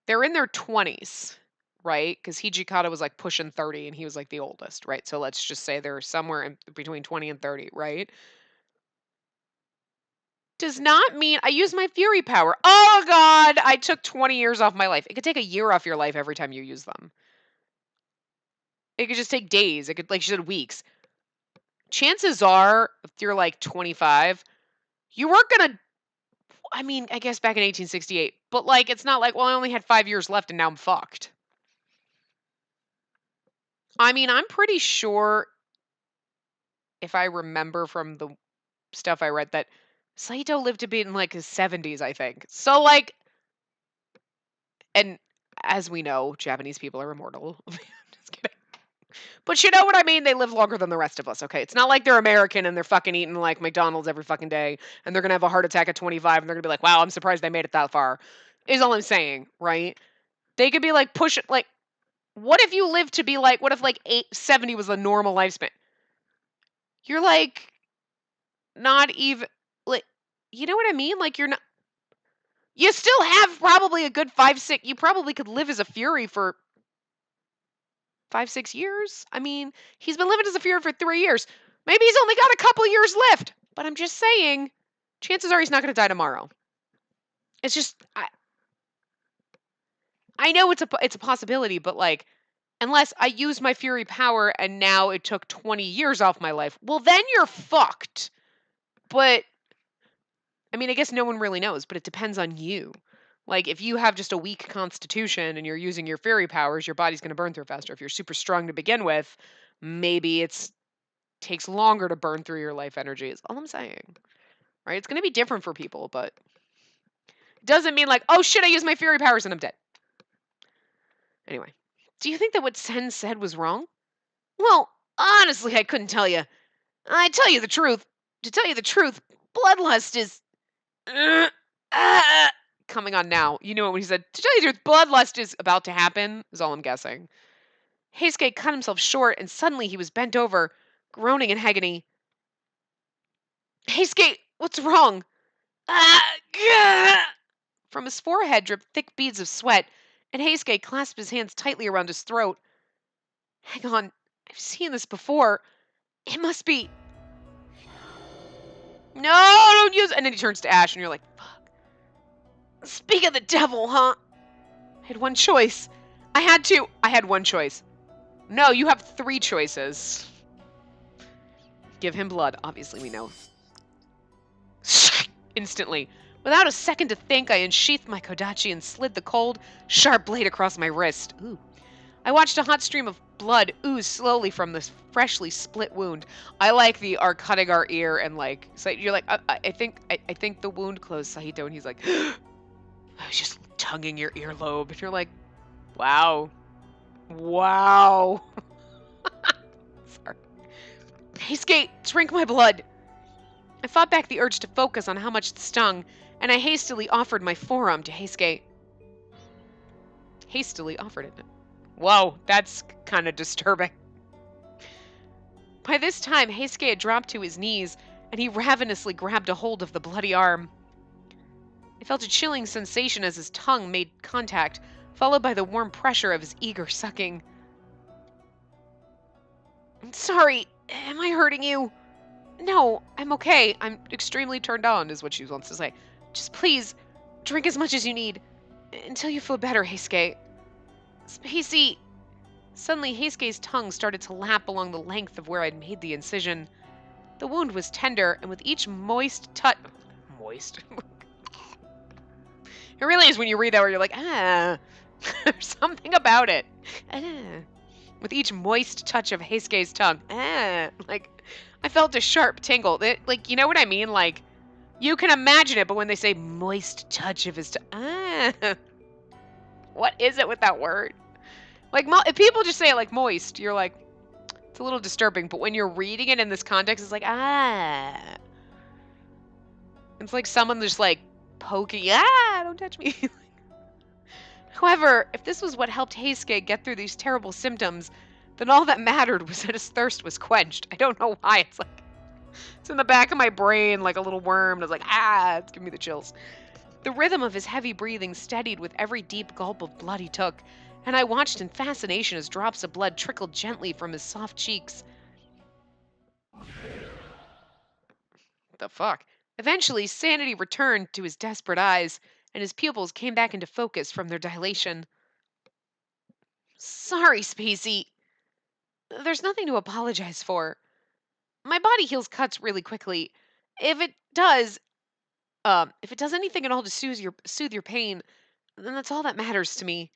They're in their 20s, right? Because Hijikata was like pushing 30 and he was like the oldest, right? So let's just say they're somewhere in between 20 and 30, right? Does not mean I use my Fury power. Oh god, I took 20 years off my life. It could take a year off your life every time you use them. It could just take days. It could, like she said, weeks. chances are, if you're like 25, you weren't gonna. I mean, I guess back in 1868, but like, it's not like, well, I only had 5 years left and now I'm fucked. I mean, I'm pretty sure, if I remember from the stuff I read, that Saito lived to be in like his 70s, I think. So, like, and as we know, Japanese people are immortal. Just kidding. But you know what I mean? They live longer than the rest of us, okay? It's not like they're American and they're fucking eating like McDonald's every fucking day and they're gonna have a heart attack at 25 and they're gonna be like, wow, I'm surprised they made it that far. Is all I'm saying, right? They could be like pushing, like, what if you live to be like, what if like 870 was the normal lifespan? You're like, not even, like, you know what I mean? Like, you're not, you still have probably a good 5, 6, you probably could live as a Fury for 5, 6 years. I mean, he's been living as a Fury for 3 years. Maybe he's only got a couple years left. But I'm just saying, chances are he's not going to die tomorrow. It's just, I know it's a possibility, but like, unless I use my Fury power and now it took 20 years off my life, well, then you're fucked. But I mean, I guess no one really knows, but it depends on you. Like, if you have just a weak constitution and you're using your fairy powers, your body's going to burn through faster. If you're super strong to begin with, maybe it's takes longer to burn through your life energy. Is all I'm saying. Right? It's going to be different for people, but it doesn't mean like, oh shit, I used my fairy powers and I'm dead. Anyway, do you think that what Sen said was wrong? Well, honestly, I couldn't tell you. I tell you the truth. To tell you the truth, bloodlust is coming on now. You know what he said. To tell you the truth, bloodlust is about to happen, is all I'm guessing. Heisuke cut himself short, and suddenly he was bent over, groaning in agony. Heisuke, what's wrong? From his forehead dripped thick beads of sweat, and Heisuke clasped his hands tightly around his throat. Hang on, I've seen this before. It must be. No, don't use. And then he turns to Ash, and you're like, fuck. Speak of the devil, huh? I had one choice. I had one choice. No, you have 3 choices. Give him blood. Obviously, we know. Instantly. Without a second to think, I unsheathed my kodachi and slid the cold, sharp blade across my wrist. Ooh. I watched a hot stream of blood ooze slowly from this freshly split wound. I like the our cutting our ear and like, so you're like, I think the wound closed, Saito, and he's like, I was just tonguing your earlobe, and you're like, wow. Wow. Sorry. Heisuke, drink my blood. I fought back the urge to focus on how much it stung, and I hastily offered my forearm to Heisuke. Hastily offered it. Whoa, that's kind of disturbing. By this time, Heisuke had dropped to his knees, and he ravenously grabbed a hold of the bloody arm. I felt a chilling sensation as his tongue made contact, followed by the warm pressure of his eager sucking. Sorry, am I hurting you? No, I'm okay. I'm extremely turned on, is what she wants to say. Just please, drink as much as you need, until you feel better, Heisuke. Spacey! Suddenly, Heisuke's tongue started to lap along the length of where I'd made the incision. The wound was tender, and with each moist touch... Moist? It really is when you read that where you're like, there's something about it. With each moist touch of Heisuke's tongue. Like, I felt a sharp tingle. Like, you know what I mean? Like, you can imagine it, but when they say moist touch of his tongue... What is it with that word? Like, if people just say it like moist, you're like, it's a little disturbing. But when you're reading it in this context, it's like, It's like someone just like poking, don't touch me. However, if this was what helped Heisuke get through these terrible symptoms, then all that mattered was that his thirst was quenched. I don't know why. It's like, it's in the back of my brain like a little worm. And I was like, it's giving me the chills. The rhythm of his heavy breathing steadied with every deep gulp of blood he took, and I watched in fascination as drops of blood trickled gently from his soft cheeks. The fuck? Eventually, sanity returned to his desperate eyes, and his pupils came back into focus from their dilation. Sorry, Spacey. There's nothing to apologize for. My body heals cuts really quickly. If it if it does anything at all to soothe your pain, then that's all that matters to me.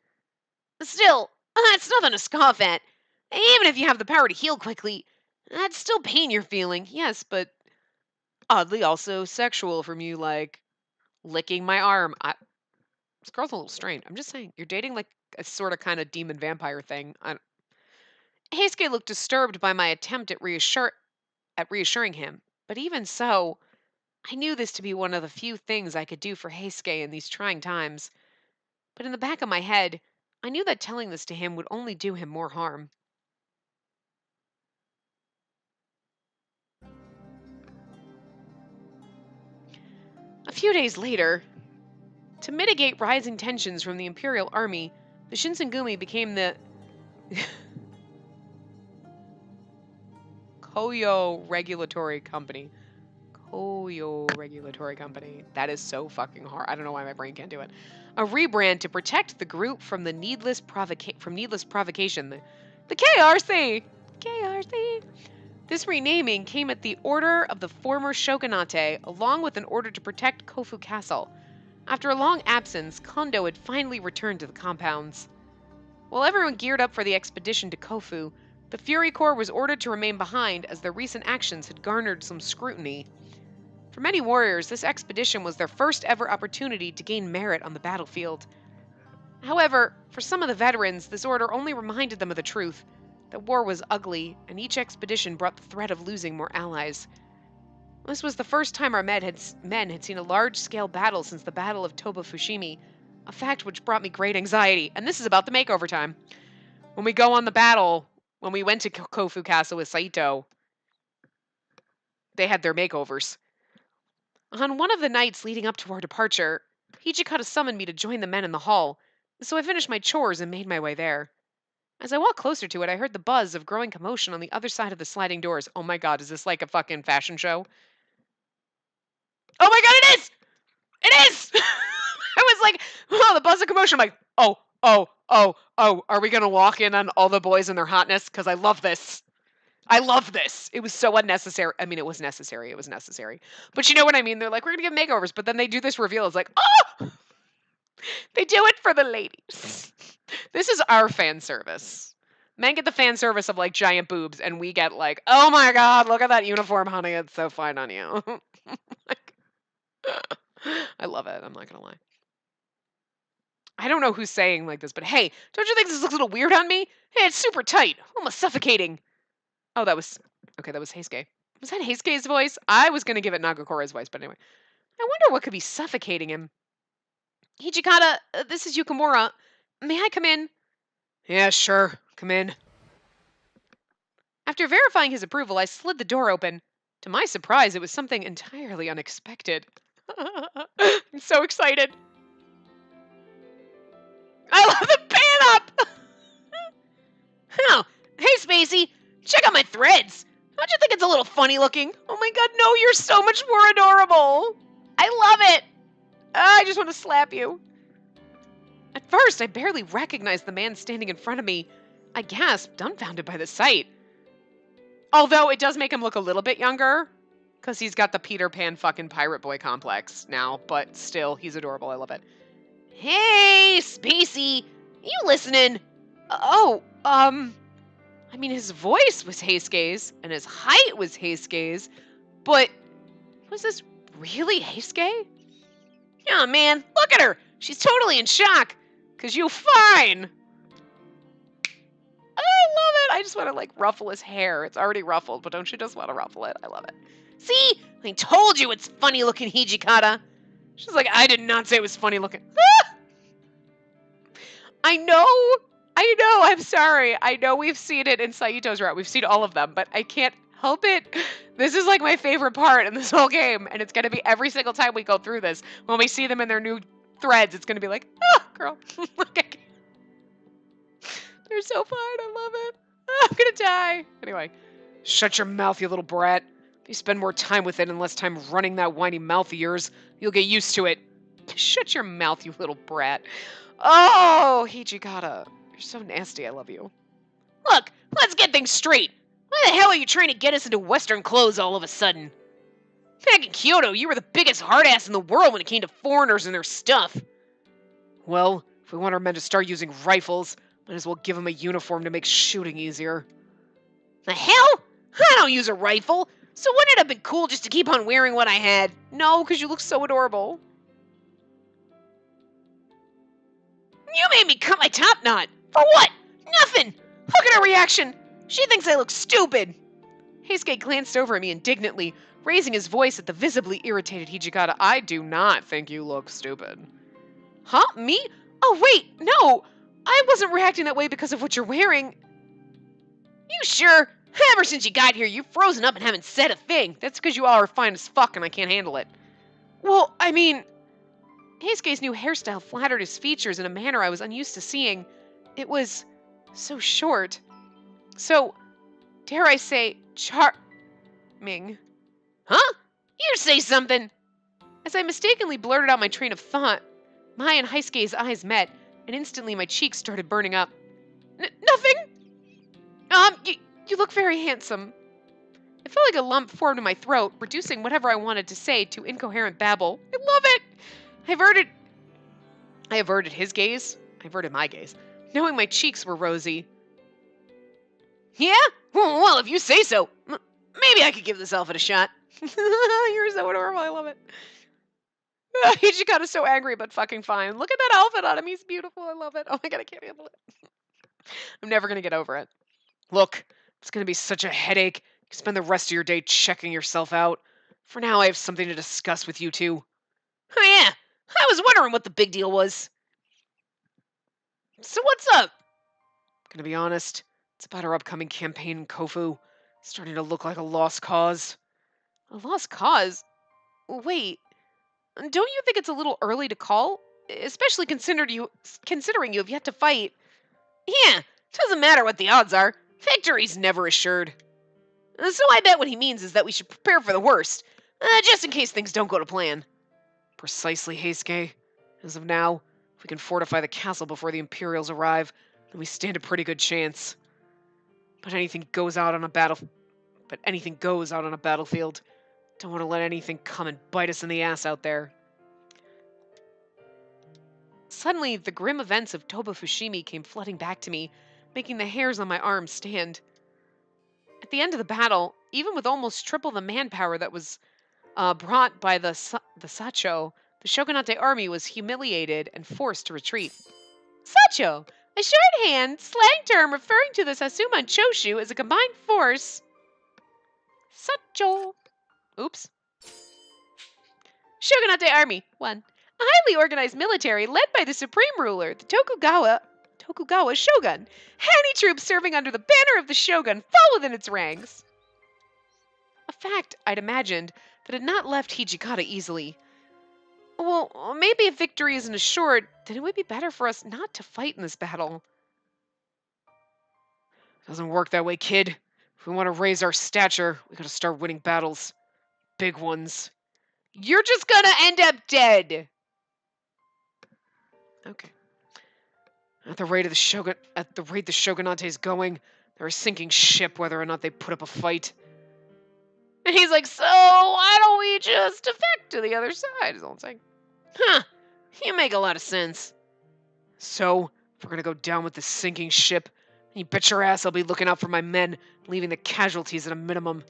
Still, that's nothing to scoff at. Even if you have the power to heal quickly, that's still pain you're feeling. Yes, but oddly also sexual from you, like licking my arm. This girl's a little strange. I'm just saying, you're dating like a sort of kind of demon vampire thing. Heisuke looked disturbed by my attempt at reassuring him, but even so, I knew this to be one of the few things I could do for Heisuke in these trying times. But in the back of my head, I knew that telling this to him would only do him more harm. A few days later, to mitigate rising tensions from the Imperial Army, the Shinsengumi became the Koyo Regulatory Company. Koyo Regulatory Company. That is so fucking hard. I don't know why my brain can't do it. A rebrand to protect the group from needless provocation. The KRC. KRC. This renaming came at the order of the former shogunate, along with an order to protect Kofu Castle. After a long absence, Kondo had finally returned to the compounds. While everyone geared up for the expedition to Kofu, the Fury Corps was ordered to remain behind as their recent actions had garnered some scrutiny. For many warriors, this expedition was their first ever opportunity to gain merit on the battlefield. However, for some of the veterans, this order only reminded them of the truth, that war was ugly, and each expedition brought the threat of losing more allies. This was the first time our men had seen a large-scale battle since the Battle of Toba Fushimi, a fact which brought me great anxiety. And this is about the makeover time. When we go on the battle, when we went to Kofu Castle with Saito, they had their makeovers. On one of the nights leading up to our departure, Hijikata summoned me to join the men in the hall, so I finished my chores and made my way there. As I walked closer to it, I heard the buzz of growing commotion on the other side of the sliding doors. Oh my god, is this like a fucking fashion show? Oh my god, it is! It is! I was like, oh, the buzz of commotion. I'm like, oh, are we gonna walk in on all the boys and their hotness? Because I love this. I love this. It was so unnecessary. I mean, it was necessary. It was necessary. But you know what I mean? They're like, we're going to give makeovers. But then they do this reveal. It's like, oh! They do it for the ladies. This is our fan service. Men get the fan service of like giant boobs. And we get like, oh my God, look at that uniform, honey. It's so fine on you. Like, I love it. I'm not going to lie. I don't know who's saying like this, but hey, don't you think this looks a little weird on me? Hey, it's super tight. Almost suffocating. Oh, that was Heisuke. Was that Heisuke's voice? I was going to give it Nagakura's voice, but anyway. I wonder what could be suffocating him. Hijikata, this is Yukimura. May I come in? Yeah, sure. Come in. After verifying his approval, I slid the door open. To my surprise, it was something entirely unexpected. I'm so excited. I love the pan up! Oh, hey, Spacey. Check out my threads. Don't you think it's a little funny looking? Oh my god, no, you're so much more adorable. I love it. I just want to slap you. At first, I barely recognized the man standing in front of me. I gasped, dumbfounded by the sight. Although it does make him look a little bit younger, because he's got the Peter Pan fucking pirate boy complex now, but still, he's adorable. I love it. Hey, Spacey, you listening? I mean, his voice was Heisuke's, and his height was Heisuke's, but was this really Heisuke? Oh, man, look at her! She's totally in shock, because you fine! I love it! I just want to, like, ruffle his hair. It's already ruffled, but don't you just want to ruffle it? I love it. See? I told you it's funny-looking, Hijikata! She's like, I did not say it was funny-looking. I know, I'm sorry. I know we've seen it in Saito's route. We've seen all of them, but I can't help it. This is like my favorite part in this whole game, and it's going to be every single time we go through this. When we see them in their new threads, it's going to be like, oh, girl. They're so fine. I love it. Oh, I'm going to die. Anyway, shut your mouth, you little brat. If you spend more time with it and less time running that whiny mouth of yours, you'll get used to it. Shut your mouth, you little brat. Oh, Hijikata. You're so nasty. I love you. Look, let's get things straight. Why the hell are you trying to get us into Western clothes all of a sudden? Back in Kyoto, you were the biggest hard-ass in the world when it came to foreigners and their stuff. Well, if we want our men to start using rifles, might as well give them a uniform to make shooting easier. The hell? I don't use a rifle, so wouldn't it have been cool just to keep on wearing what I had? No, because you look so adorable. You made me cut my top knot. For what? Nothing. Look at her reaction. She thinks I look stupid. Heisuke glanced over at me indignantly, raising his voice at the visibly irritated Hijikata. I do not think you look stupid. Huh? Me? Oh, wait, no. I wasn't reacting that way because of what you're wearing. You sure? Ever since you got here, you've frozen up and haven't said a thing. That's because you all are fine as fuck and I can't handle it. Well, I mean... Heisuke's new hairstyle flattered his features in a manner I was unused to seeing. It was so short. So, dare I say, charming. Huh? You say something! As I mistakenly blurted out my train of thought, Mai and Heisuke's eyes met, and instantly my cheeks started burning up. Nothing? You look very handsome. It felt like a lump formed in my throat, reducing whatever I wanted to say to incoherent babble. I love it! I averted his gaze. I averted my gaze, knowing my cheeks were rosy. Yeah? Well, if you say so. Maybe I could give this outfit a shot. You're so adorable. I love it. Hijikata's so angry but fucking fine. Look at that outfit on him. He's beautiful. I love it. Oh my god, I can't handle it. I'm never going to get over it. Look, it's going to be such a headache. You spend the rest of your day checking yourself out. For now, I have something to discuss with you two. Oh yeah, I was wondering what the big deal was. So what's up? Gonna be honest, it's about our upcoming campaign in Kofu. It's starting to look like a lost cause. A lost cause? Wait, don't you think it's a little early to call? Especially considering you have yet to fight. Yeah, doesn't matter what the odds are. Victory's never assured. So I bet what he means is that we should prepare for the worst, just in case things don't go to plan. Precisely, Heisuke. As of now, if we can fortify the castle before the Imperials arrive, then we stand a pretty good chance. But anything goes out on a battlefield. Don't want to let anything come and bite us in the ass out there. Suddenly, the grim events of Toba Fushimi came flooding back to me, making the hairs on my arms stand. At the end of the battle, even with almost triple the manpower that was brought by the Sacho, the Shogunate army was humiliated and forced to retreat. Sacho, a shorthand slang term referring to the Sasuman Choshu as a combined force. Sacho. Oops. Shogunate army. 1. A highly organized military led by the supreme ruler, the Tokugawa shogun. Any troops serving under the banner of the shogun fall within its ranks. A fact I'd imagined that had not left Hijikata easily. Well, maybe if victory isn't assured, then it would be better for us not to fight in this battle. Doesn't work that way, kid. If we want to raise our stature, we gotta start winning battles. Big ones. You're just gonna end up dead! Okay. At the rate the Shogunate is going, they're a sinking ship whether or not they put up a fight. And he's like, so why don't we just defect to the other side, is all I'm saying. Huh, you make a lot of sense. So, if we're gonna go down with this sinking ship, you bet your ass I'll be looking out for my men, leaving the casualties at a minimum.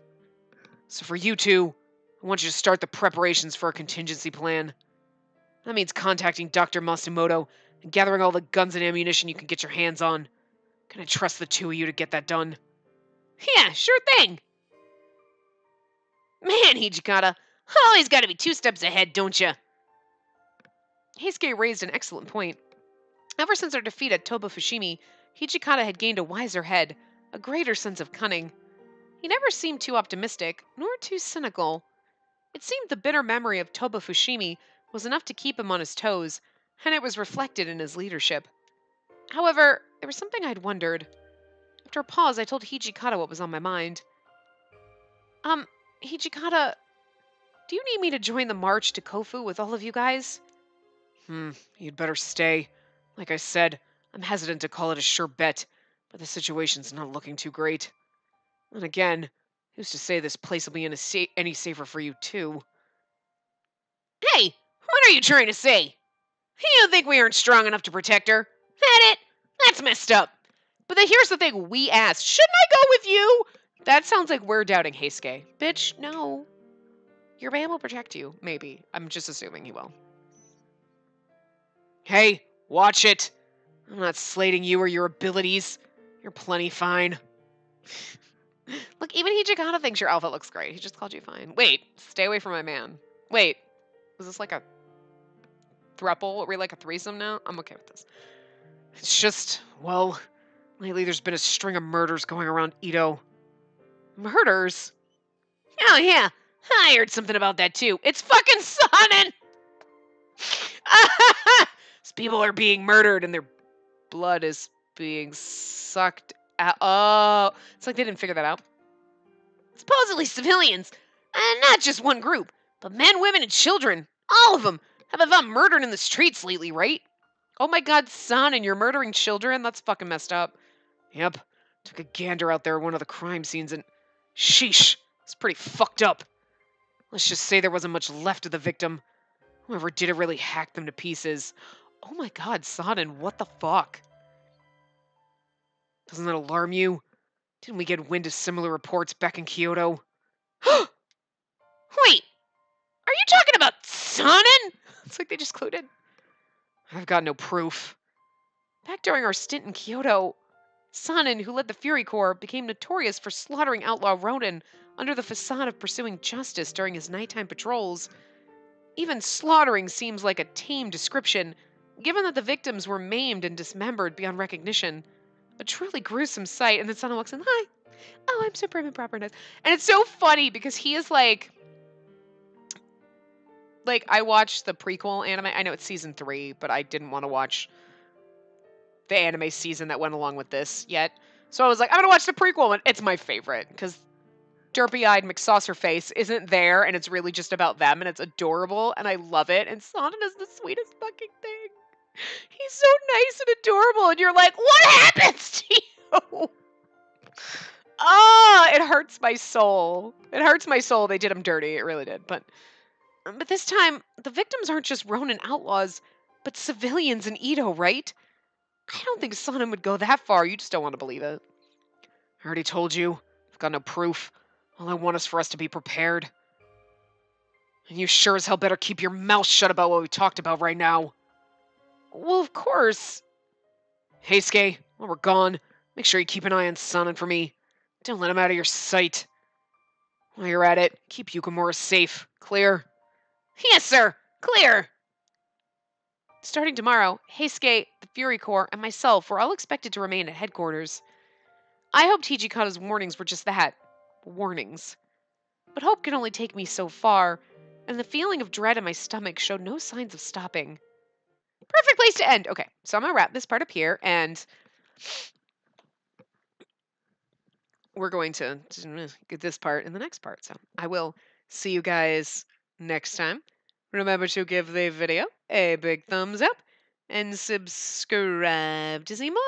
So for you two, I want you to start the preparations for a contingency plan. That means contacting Dr. Masumoto and gathering all the guns and ammunition you can get your hands on. Can I trust the two of you to get that done? Yeah, sure thing. Man, Hijikata, always gotta be 2 steps ahead, don't ya? Heisuke raised an excellent point. Ever since our defeat at Toba Fushimi, Hijikata had gained a wiser head, a greater sense of cunning. He never seemed too optimistic, nor too cynical. It seemed the bitter memory of Toba Fushimi was enough to keep him on his toes, and it was reflected in his leadership. However, there was something I'd wondered. After a pause, I told Hijikata what was on my mind. Hijikata, do you need me to join the march to Kofu with all of you guys? You'd better stay. Like I said, I'm hesitant to call it a sure bet, but the situation's not looking too great. And again, who's to say this place will be any safer for you, too? Hey, what are you trying to say? You think we aren't strong enough to protect her? That it? That's messed up. But then here's the thing we asked. Shouldn't I go with you? That sounds like we're doubting Heisuke. Bitch, no. Your man will protect you. Maybe. I'm just assuming he will. Hey, watch it. I'm not slating you or your abilities. You're plenty fine. Look, even Hijikata thinks your outfit looks great. He just called you fine. Wait, stay away from my man. Wait, was this like a throuple? Are we like a threesome now? I'm okay with this. It's just, well, lately there's been a string of murders going around Edo. Murders? Oh yeah, I heard something about that too. It's fucking Sonnen! People are being murdered and their blood is being sucked out. Oh, it's like they didn't figure that out. Supposedly civilians, and not just one group, but men, women, and children. All of them have been found murdered in the streets lately, right? Oh my god, son, and you're murdering children? That's fucking messed up. Yep. Took a gander out there at one of the crime scenes and... Sheesh. It's pretty fucked up. Let's just say there wasn't much left of the victim. Whoever did it really hacked them to pieces. Oh my god, Sonnen, what the fuck? Doesn't that alarm you? Didn't we get wind of similar reports back in Kyoto? Wait! Are you talking about Sonnen? It's like they just clued in. I've got no proof. Back during our stint in Kyoto, Sonnen, who led the Fury Corps, became notorious for slaughtering outlaw Ronin under the facade of pursuing justice during his nighttime patrols. Even slaughtering seems like a tame description, given that the victims were maimed and dismembered beyond recognition. A truly gruesome sight, and then Sonnen walks in, hi! Oh, I'm so prim and proper. And it's so funny because he is like, I watched the prequel anime. I know it's season 3, but I didn't want to watch the anime season that went along with this yet. So I was like, I'm going to watch the prequel one. It's my favorite because derpy-eyed McSaucerface isn't there and it's really just about them and it's adorable and I love it. And Sonnen is the sweetest fucking thing. He's so nice and adorable and you're like, what happens to you? Oh, it hurts my soul. It hurts my soul. They did him dirty. It really did. But this time, the victims aren't just Ronin outlaws, but civilians in Edo, right? I don't think Sonnen would go that far. You just don't want to believe it. I already told you. I've got no proof. All I want is for us to be prepared. And you sure as hell better keep your mouth shut about what we talked about right now. Well, of course. Heisuke, while we're gone, make sure you keep an eye on Sonnen for me. Don't let him out of your sight. While you're at it, keep Yukimura safe. Clear? Yes, sir. Clear. Starting tomorrow, Heisuke, the Fury Corps, and myself were all expected to remain at headquarters. I hoped Hijikata's warnings were just that. Warnings. But hope can only take me so far, and the feeling of dread in my stomach showed no signs of stopping. Perfect place to end. Okay, so I'm going to wrap this part up here, and we're going to get this part in the next part. So I will see you guys next time. Remember to give the video a big thumbs up and subscribe to see more.